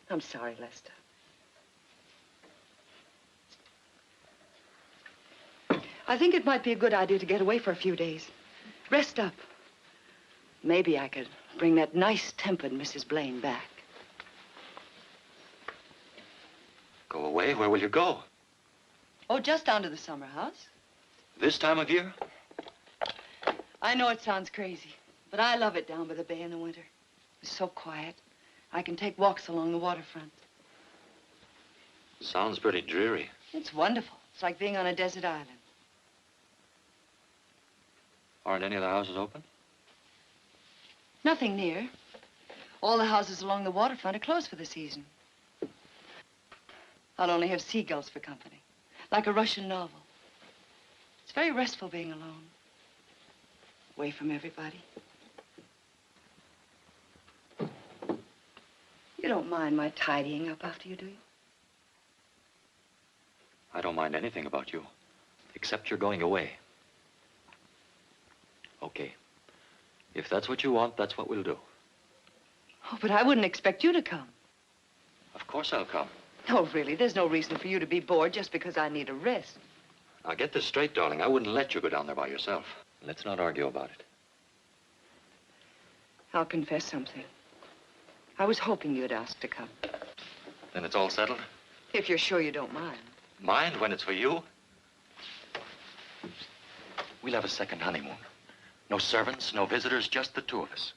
I'm sorry, Lester. I think it might be a good idea to get away for a few days. Rest up. Maybe I could bring that nice-tempered Mrs. Blaine back. Go away? Where will you go? Oh, just down to the summer house. This time of year? I know it sounds crazy, but I love it down by the bay in the winter. It's so quiet. I can take walks along the waterfront. Sounds pretty dreary. It's wonderful. It's like being on a desert island. Aren't any of the houses open? Nothing near. All the houses along the waterfront are closed for the season. I'll only have seagulls for company, like a Russian novel. It's very restful being alone, away from everybody. You don't mind my tidying up after you, do you? I don't mind anything about you, except you're going away. Okay. If that's what you want, that's what we'll do. Oh, but I wouldn't expect you to come. Of course I'll come. Oh, really, there's no reason for you to be bored just because I need a rest. Now, get this straight, darling. I wouldn't let you go down there by yourself. Let's not argue about it. I'll confess something. I was hoping you'd ask to come. Then it's all settled? If you're sure you don't mind. Mind when it's for you? We'll have a second honeymoon. No servants, no visitors, just the two of us.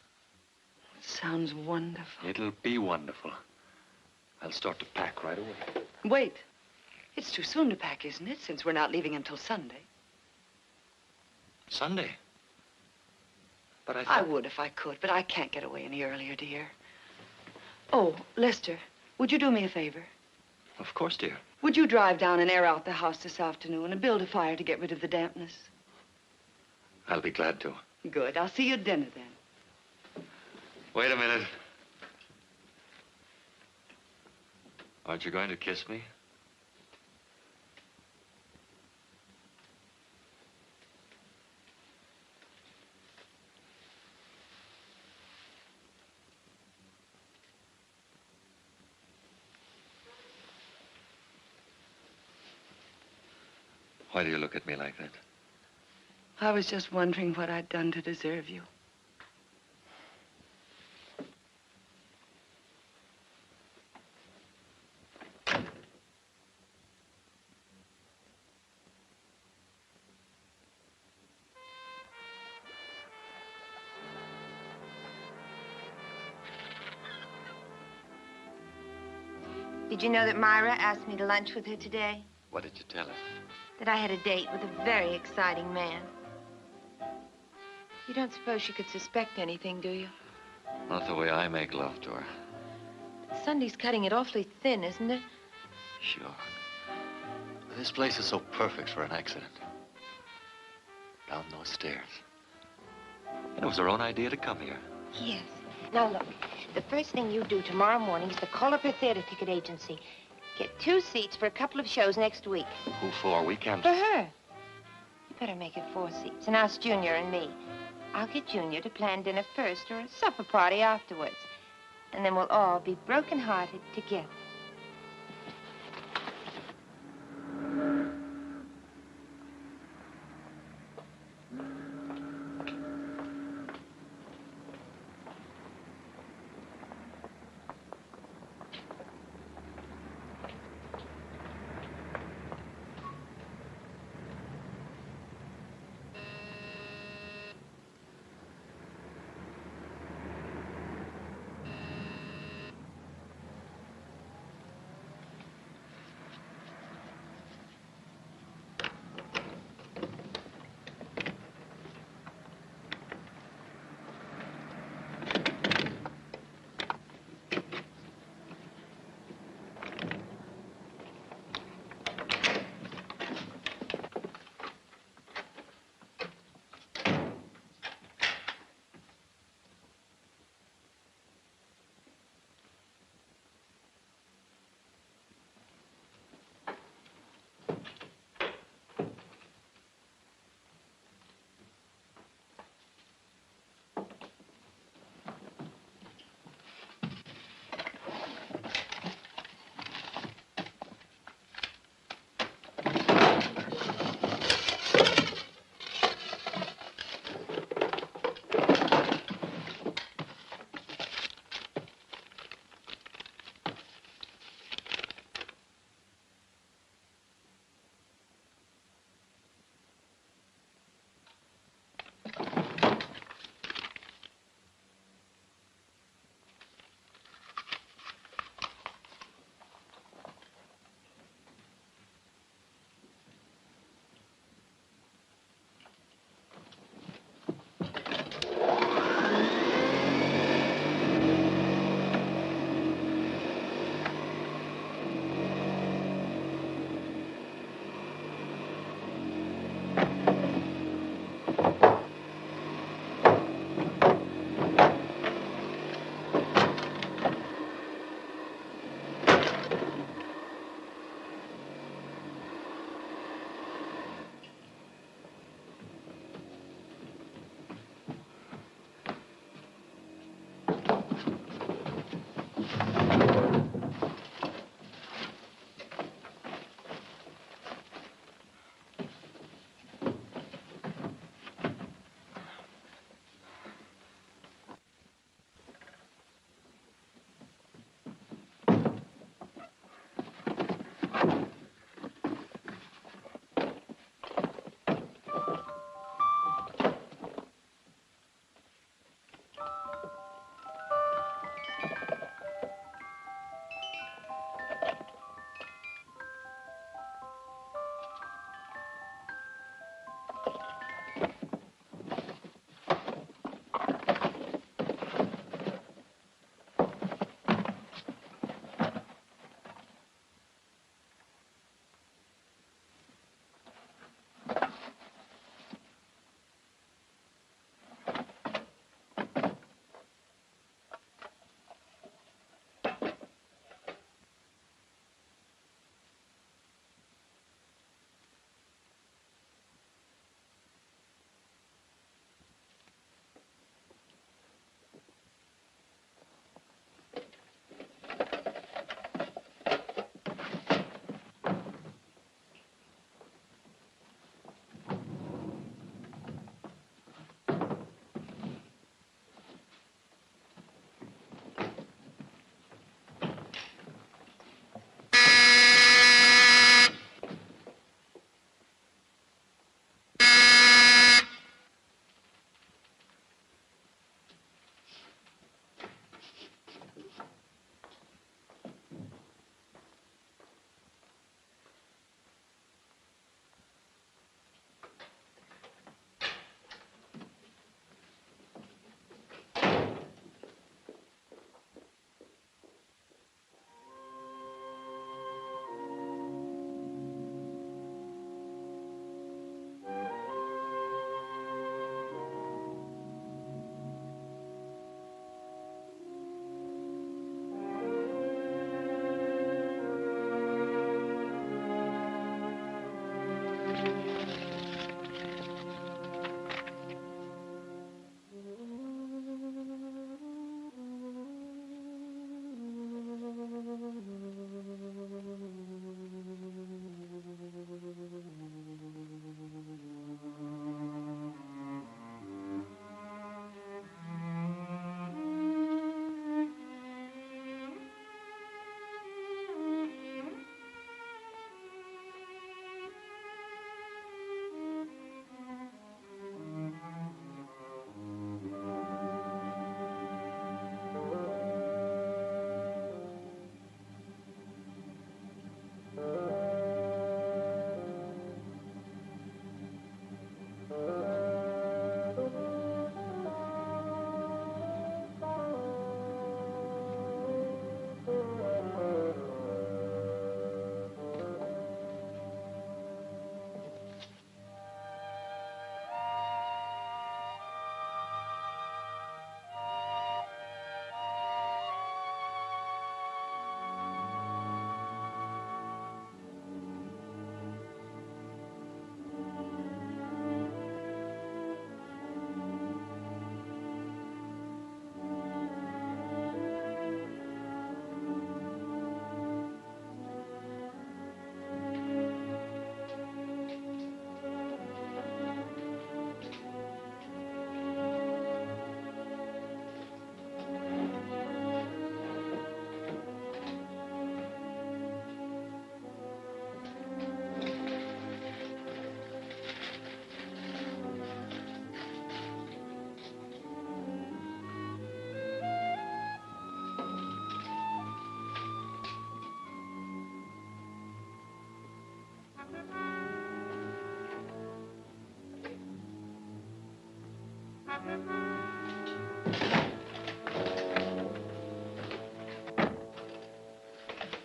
It sounds wonderful. It'll be wonderful. I'll start to pack right away. Wait. It's too soon to pack, isn't it, since we're not leaving until Sunday? Sunday? But I would if I could, but I can't get away any earlier, dear. Oh, Lester, would you do me a favor? Of course, dear. Would you drive down and air out the house this afternoon and build a fire to get rid of the dampness? I'll be glad to. Good. I'll see you at dinner then. Wait a minute. Aren't you going to kiss me? Why do you look at me like that? I was just wondering what I'd done to deserve you. Did you know that Myra asked me to lunch with her today? What did you tell her? That I had a date with a very exciting man. You don't suppose she could suspect anything, do you? Not the way I make love to her. Sunday's cutting it awfully thin, isn't it? Sure. This place is so perfect for an accident. Down those stairs. And it was her own idea to come here. Yes. Now, look, the first thing you do tomorrow morning is to call up her theater ticket agency. Get 2 seats for a couple of shows next week. Who for? We can't... For her. You better make it 4 seats and ask Junior and me. I'll get Junior to plan dinner first or a supper party afterwards. And then we'll all be broken-hearted together.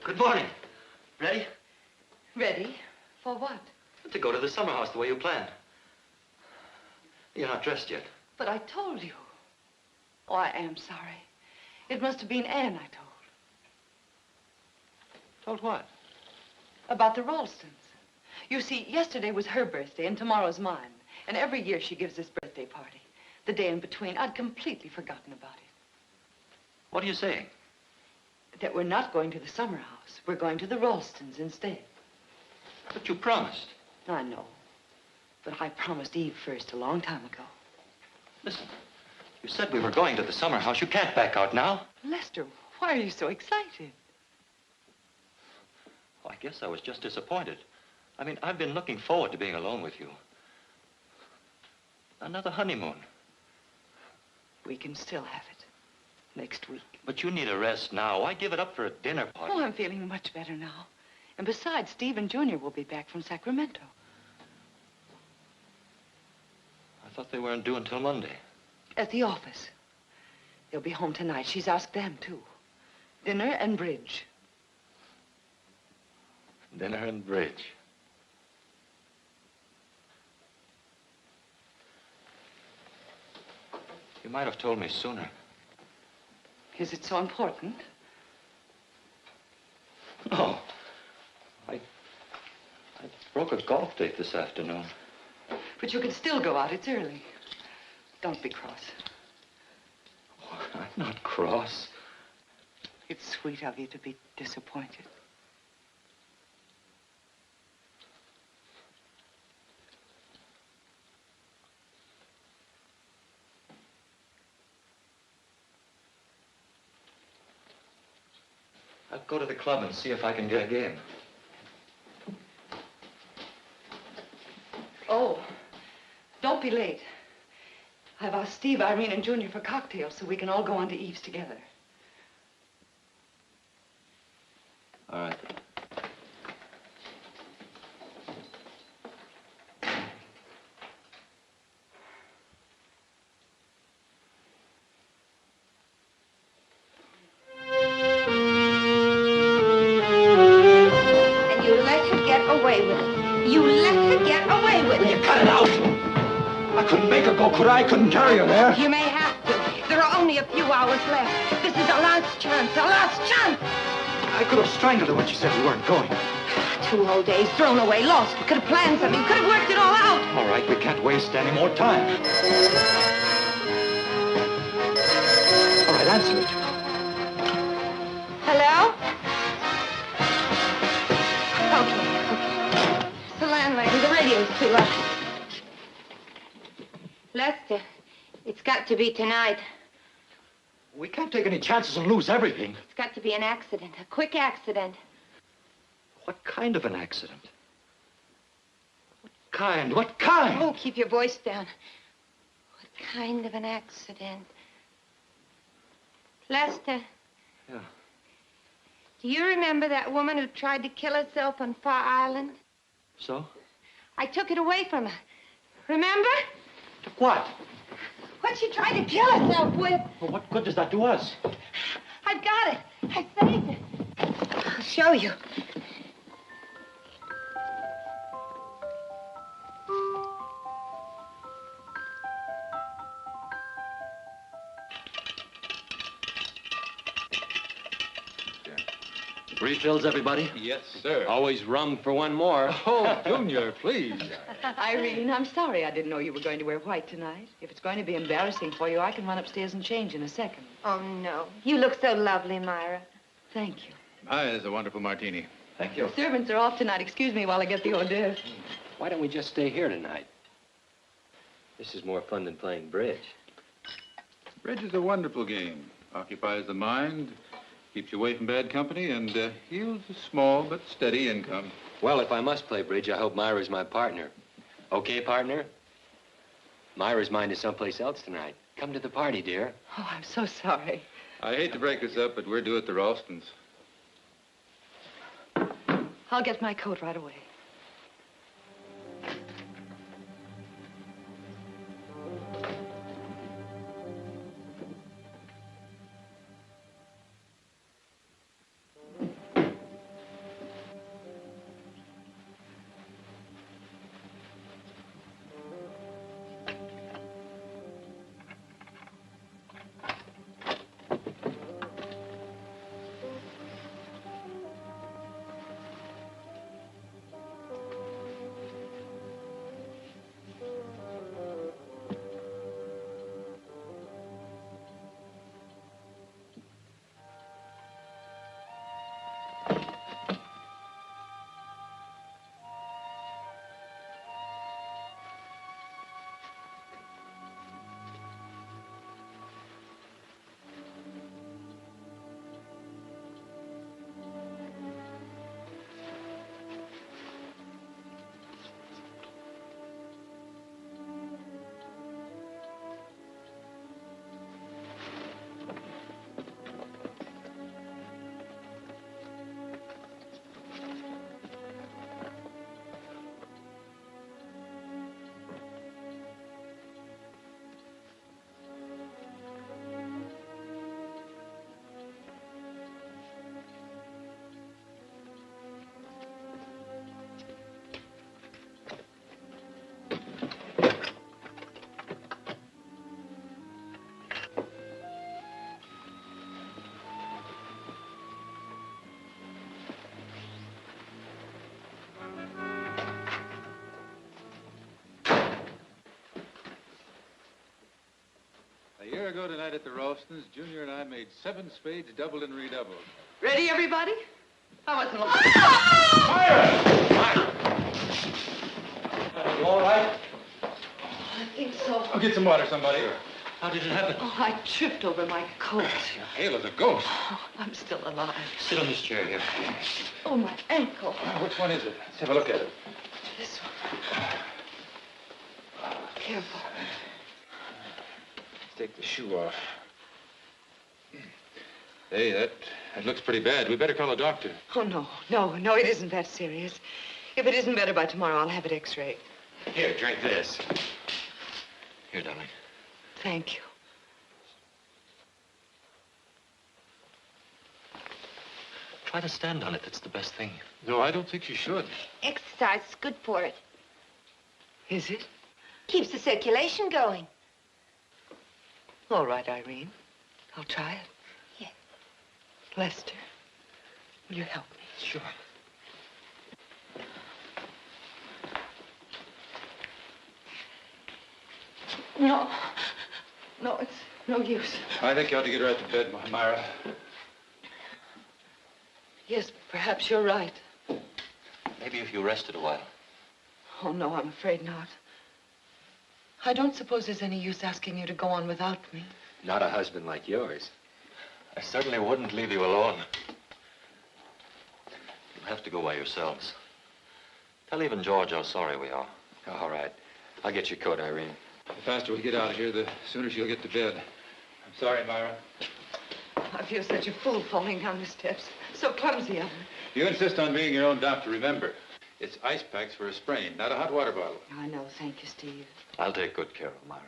Good morning. Ready? Ready? For what? To go to the summer house the way you planned. You're not dressed yet. But I told you. Oh, I am sorry. It must have been Anne I told. Told what? About the Ralstons. You see, yesterday was her birthday and tomorrow's mine. And every year she gives this birthday party. The day in between, I'd completely forgotten about it. What are you saying? That we're not going to the summer house. We're going to the Ralstons instead. But you promised. I know. But I promised Eve first a long time ago. Listen, you said we were going to the summer house. You can't back out now. Lester, why are you so excited? Oh, I guess I was just disappointed. I mean, I've been looking forward to being alone with you. Another honeymoon. We can still have it. Next week. But you need a rest now. Why give it up for a dinner party? Oh, I'm feeling much better now. And besides, Steve and Junior will be back from Sacramento. I thought they weren't due until Monday. At the office. They'll be home tonight. She's asked them, too. Dinner and bridge. Dinner and bridge. You might have told me sooner. Is it so important? No. I broke a golf date this afternoon. But you can still go out. It's early. Don't be cross. Oh, I'm not cross. It's sweet of you to be disappointed. I'll go to the club and see if I can get a game. Oh, don't be late. I've asked Steve, Irene, and Junior for cocktails so we can all go on to Eve's together. All right. Could I? Couldn't carry her there. You may have to. There are only a few hours left. This is our last chance, our last chance. I could have strangled her when she said we weren't going. 2 whole days thrown away, lost. We could have planned something. We could have worked it all out. All right, we can't waste any more time. All right, answer it. Hello? Okay. It's the landlady. The radio's too loud. Lester, it's got to be tonight. We can't take any chances and lose everything. It's got to be an accident, a quick accident. What kind of an accident? What kind? What kind? Oh, keep your voice down. What kind of an accident? Lester. Yeah. Do you remember that woman who tried to kill herself on Far Island? So? I took it away from her. Remember? Took what? What she tried to kill herself with. Well, what good does that do us? I've got it. I saved it. I'll show you. Refills, everybody? Yes, sir. Always rum for one more. Oh, Junior, please. Irene, I'm sorry I didn't know you were going to wear white tonight. If it's going to be embarrassing for you, I can run upstairs and change in a second. Oh, no. You look so lovely, Myra. Thank you. It's a wonderful martini. Thank you. The servants are off tonight. Excuse me while I get the hors d'oeuvres. Why don't we just stay here tonight? This is more fun than playing bridge. Bridge is a wonderful game. Occupies the mind, keeps you away from bad company, and yields a small but steady income. Well, if I must play bridge, I hope Myra's my partner. Okay, partner? Myra's mind is someplace else tonight. Come to the party, dear. Oh, I'm so sorry. I hate to break this up, but we're due at the Ralstons. I'll get my coat right away. ago tonight at the Ralstons, Junior and I made 7 spades, doubled and redoubled. Ready, everybody? I wasn't long. You all right? I think so. I'll get some water, somebody. How did it happen? Oh, I tripped over my coat. You're pale as a ghost. Oh, I'm still alive. Sit on this chair here. Oh, my ankle. Which one is it? Let's have a look at it. This one. Careful. Let's take the shoe off. Hey, that looks pretty bad. We better call a doctor. Oh, no, it isn't that serious. If it isn't better by tomorrow, I'll have it x-rayed. Here, drink this. Here, darling. Thank you. Try to stand on it. It's the best thing. No, I don't think you should. Exercise is good for it. Is it? Keeps the circulation going. All right, Irene. I'll try it. Yes. Lester, will you help me? Sure. No, it's no use. I think you ought to get her out to bed, Myra. Yes, perhaps you're right. Maybe if you rested a while. Oh, no, I'm afraid not. I don't suppose there's any use asking you to go on without me. Not a husband like yours. I certainly wouldn't leave you alone. You'll have to go by yourselves. Tell even George how sorry we are. All right. I'll get your coat, Irene. The faster we get out of here, the sooner she'll get to bed. I'm sorry, Myra. I feel such a fool falling down the steps. So clumsy of me. You insist on being your own doctor, remember. It's ice packs for a sprain, not a hot water bottle. I know. Thank you, Steve. I'll take good care of Myra.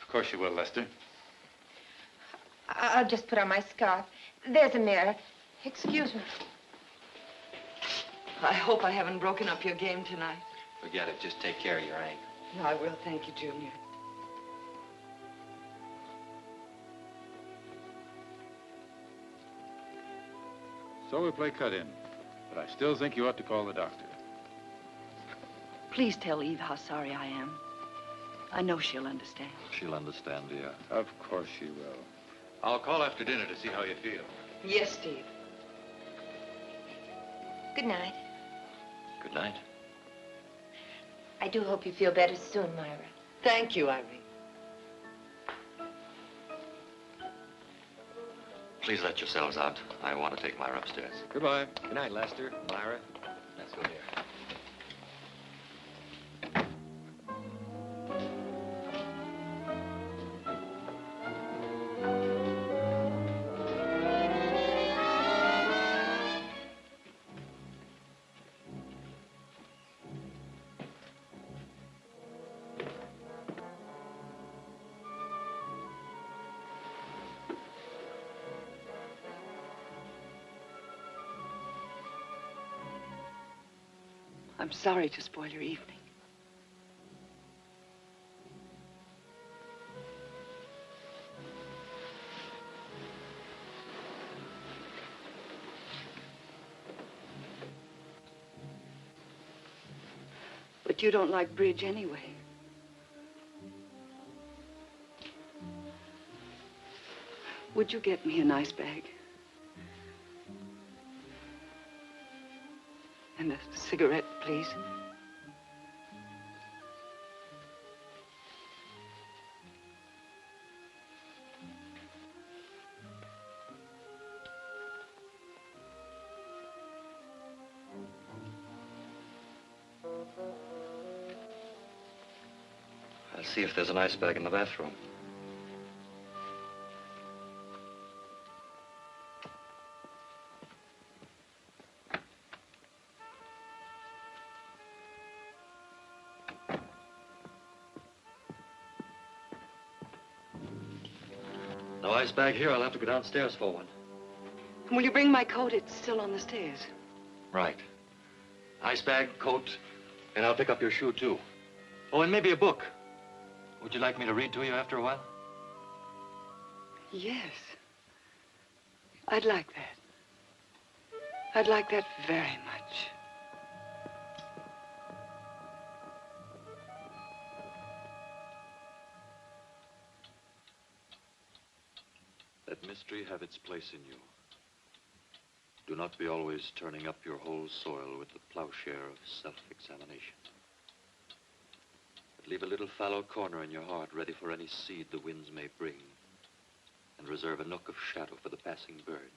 Of course you will, Lester. I'll just put on my scarf. There's a mirror. Excuse me. I hope I haven't broken up your game tonight. Forget it. Just take care of your ankle. No, I will. Thank you, Junior. So we play cut-in. But I still think you ought to call the doctor. Please tell Eve how sorry I am. I know she'll understand. She'll understand, dear. Of course she will. I'll call after dinner to see how you feel. Yes, Steve. Good night. Good night. I do hope you feel better soon, Myra. Thank you, Irene. Please let yourselves out. I want to take Myra upstairs. Goodbye. Good night, Lester. Myra. Let's go here. I'm sorry to spoil your evening. But you don't like bridge anyway. Would you get me an ice bag? And a cigarette, please. I'll see if there's an ice bag in the bathroom. No ice bag here. I'll have to go downstairs for one. And will you bring my coat? It's still on the stairs. Right. Ice bag, coat, and I'll pick up your shoe, too. Oh, and maybe a book. Would you like me to read to you after a while? Yes. I'd like that. I'd like that very much. Let mystery have its place in you. Do not be always turning up your whole soil with the plowshare of self-examination. But leave a little fallow corner in your heart ready for any seed the winds may bring, and reserve a nook of shadow for the passing bird.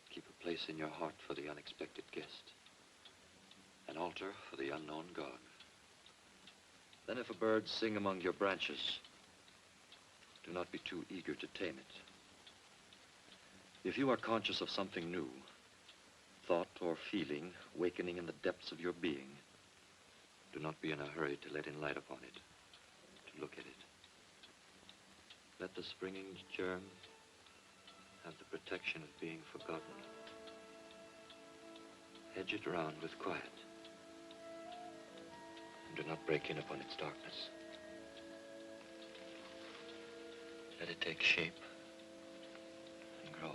Keep a place in your heart for the unexpected guest, an altar for the unknown God. Then if a bird sing among your branches, do not be too eager to tame it. If you are conscious of something new, thought or feeling wakening in the depths of your being, do not be in a hurry to let in light upon it, to look at it. Let the springing germ have the protection of being forgotten. Hedge it round with quiet, and do not break in upon its darkness. Let it take shape and grow.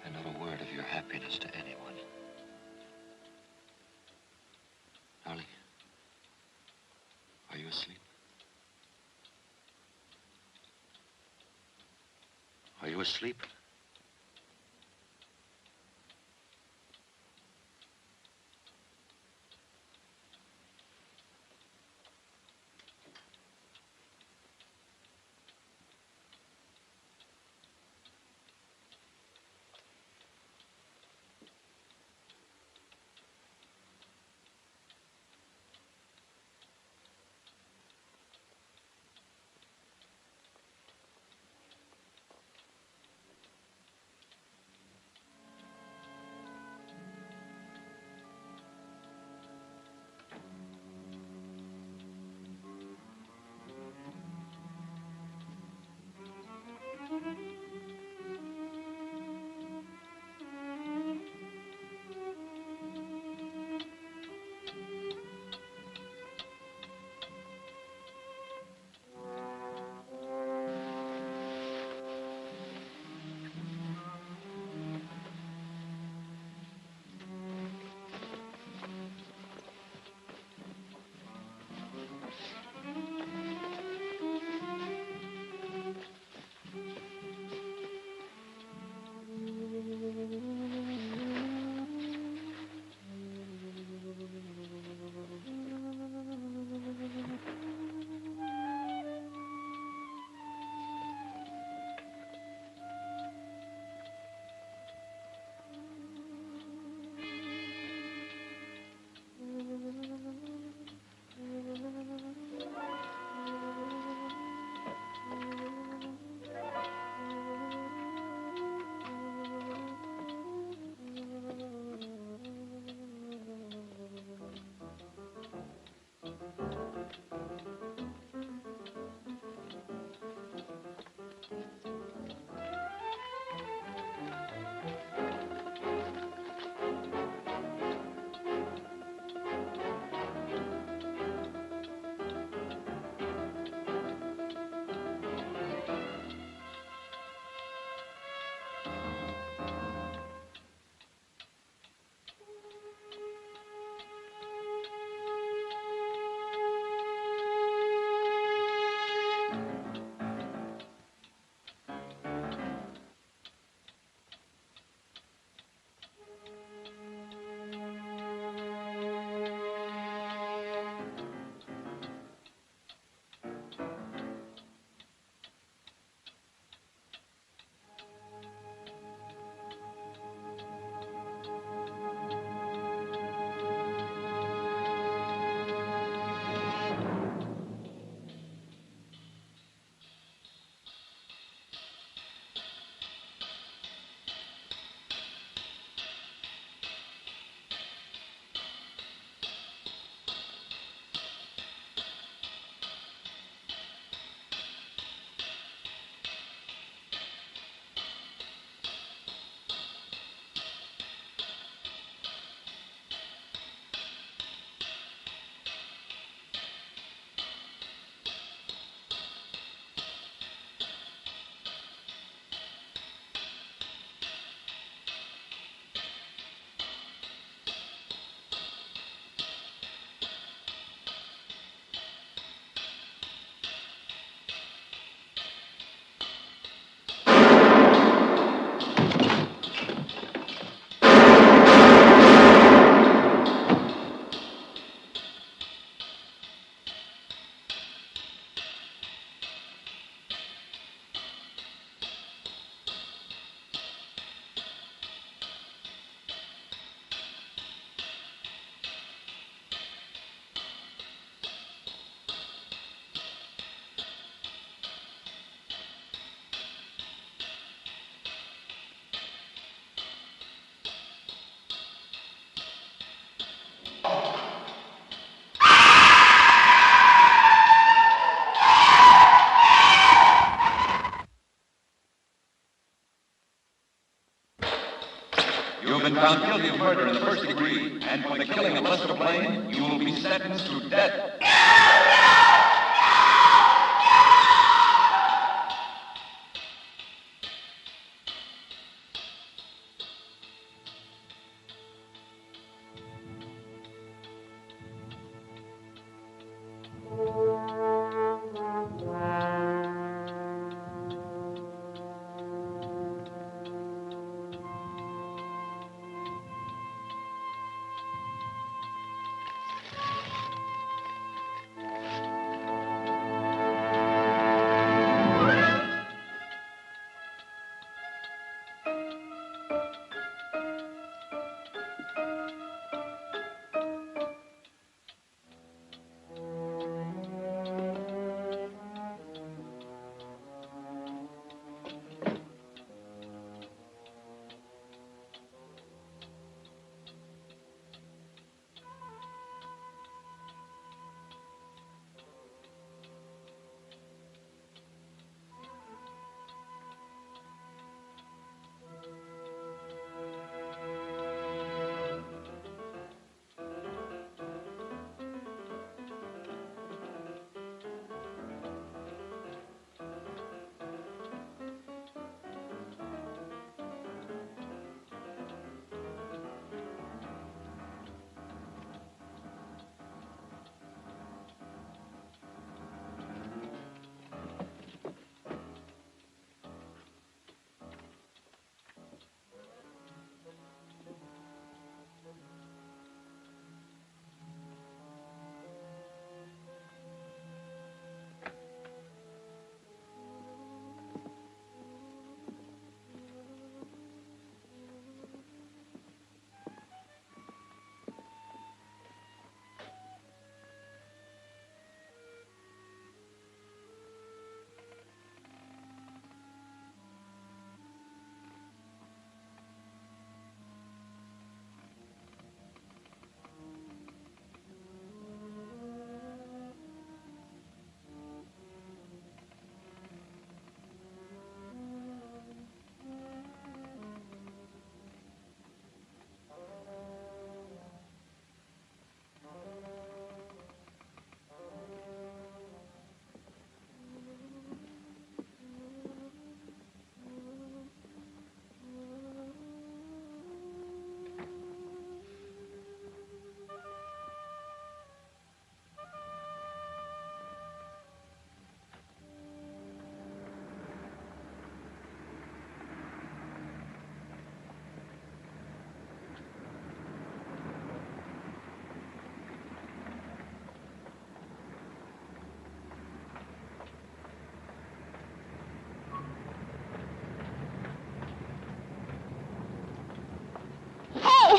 And not a word of your happiness to anyone. Darling, are you asleep? Are you asleep? You have been found guilty of murder in the first degree, and for the killing of Lester Blaine, you will be sentenced to death.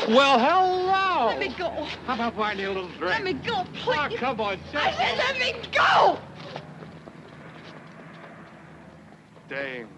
Well, hello. Let me go. How about buying you a little drink? Let me go, please. Oh, come on, I said let me go! Dames.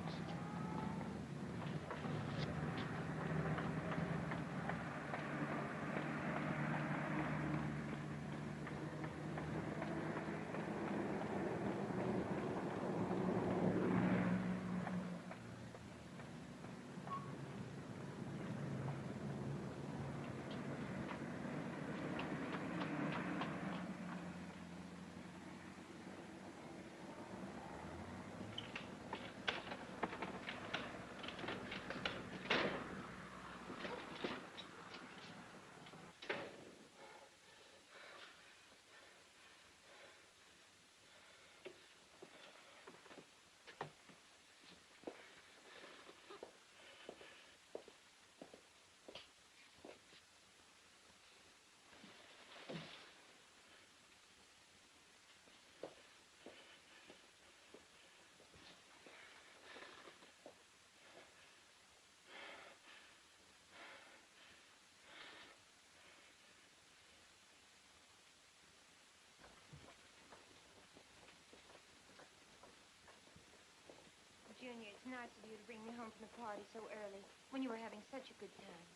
Junior, it's nice of you to bring me home from the party so early, when you were having such a good time.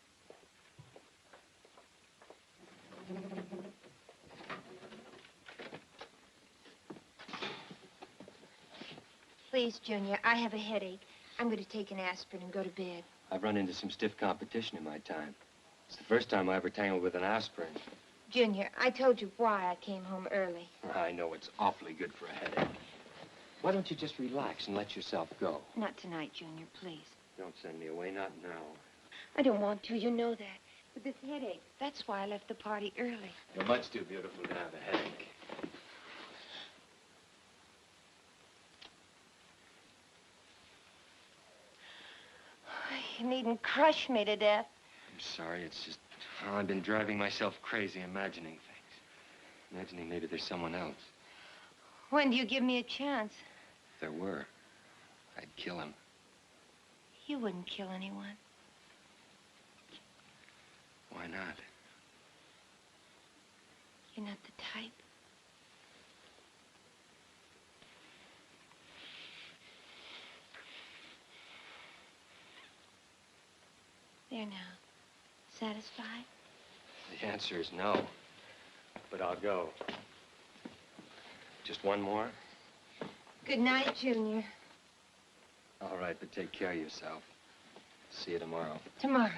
Please, Junior, I have a headache. I'm going to take an aspirin and go to bed. I've run into some stiff competition in my time. It's the first time I ever tangled with an aspirin. Junior, I told you why I came home early. I know it's awfully good for a headache. Why don't you just relax and let yourself go? Not tonight, Junior, please. Don't send me away, not now. I don't want to, you know that. But this headache, that's why I left the party early. You're much too beautiful to have a headache. You needn't crush me to death. I'm sorry, it's just, well, I've been driving myself crazy imagining things. Imagining maybe there's someone else. When do you give me a chance? If there were, I'd kill him. You wouldn't kill anyone. Why not? You're not the type. There now. Satisfied? The answer is no. But I'll go. Just one more? Good night, Junior. All right, but take care of yourself. See you tomorrow. Tomorrow.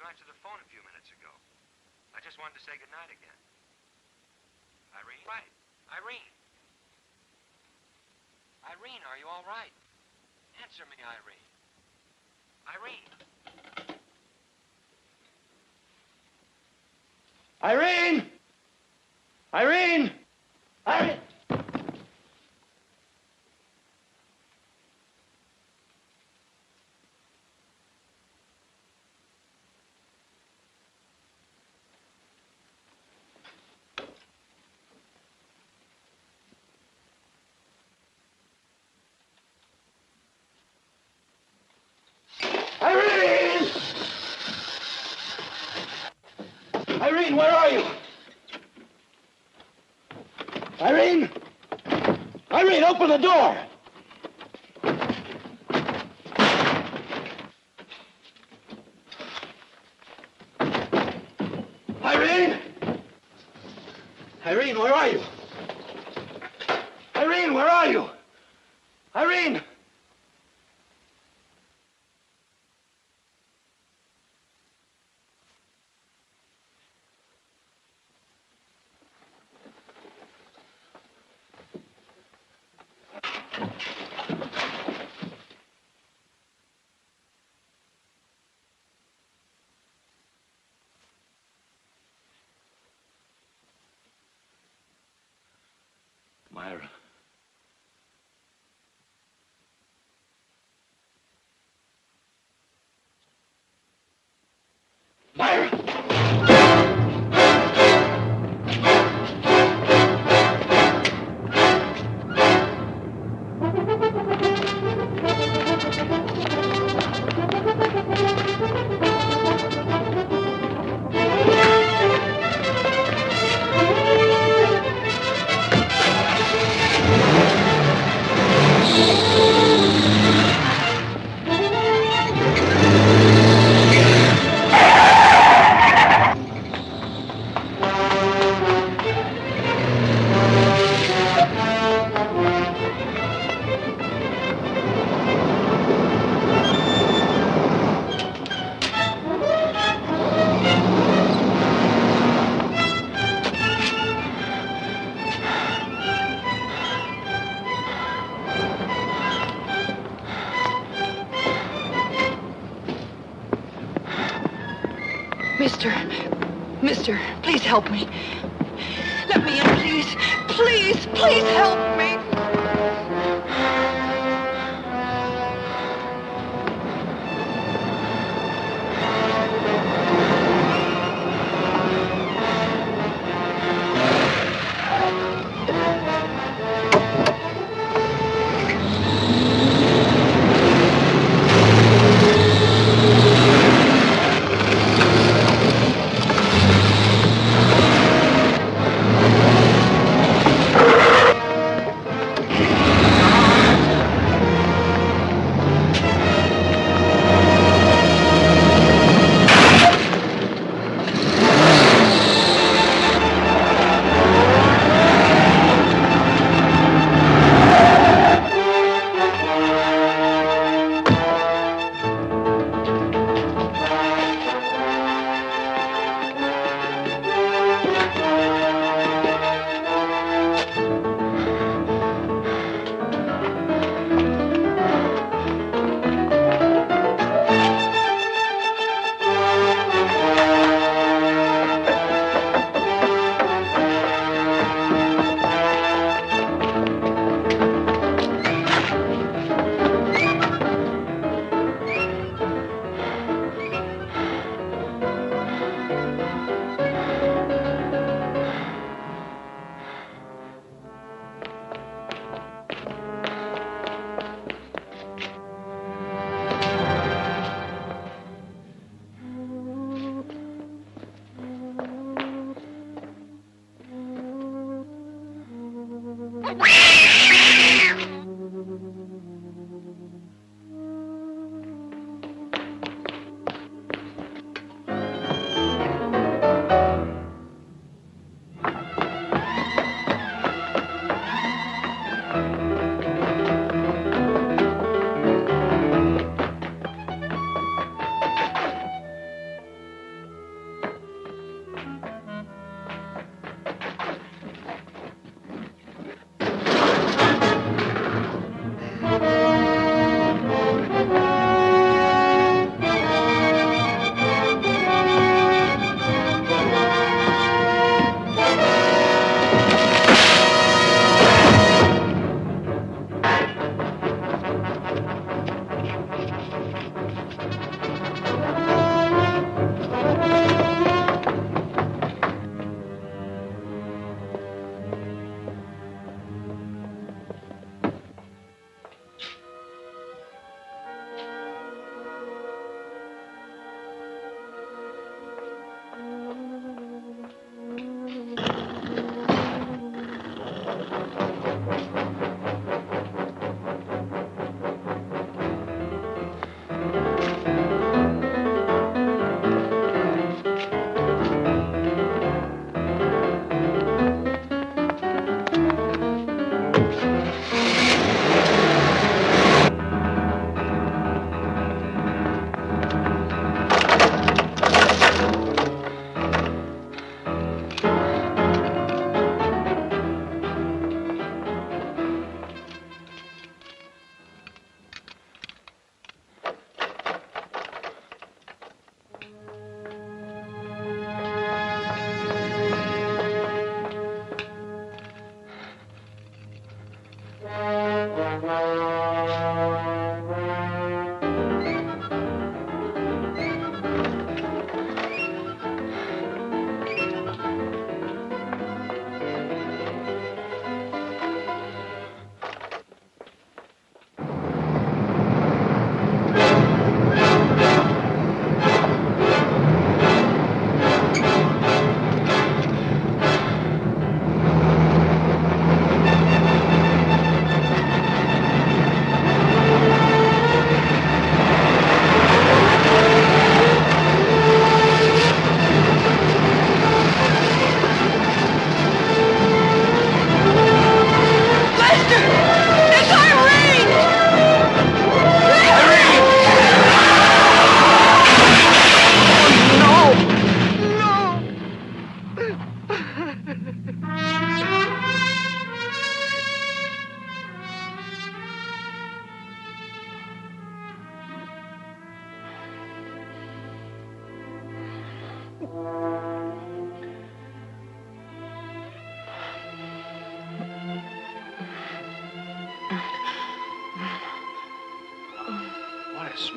answer the phone a few minutes ago. I just wanted to say goodnight again. Irene? Right. Irene. Irene, are you all right? Answer me, Irene. Irene. Irene! Irene! Irene! Irene! Irene, where are you? Irene! Irene, open the door! Irene! Irene, where are you? Irene, where are you? Irene! Myra. Myra! Mister, please help me. Let me in, please. Please, please help me.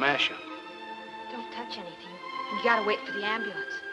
smash her. Don't touch anything. You gotta wait for the ambulance.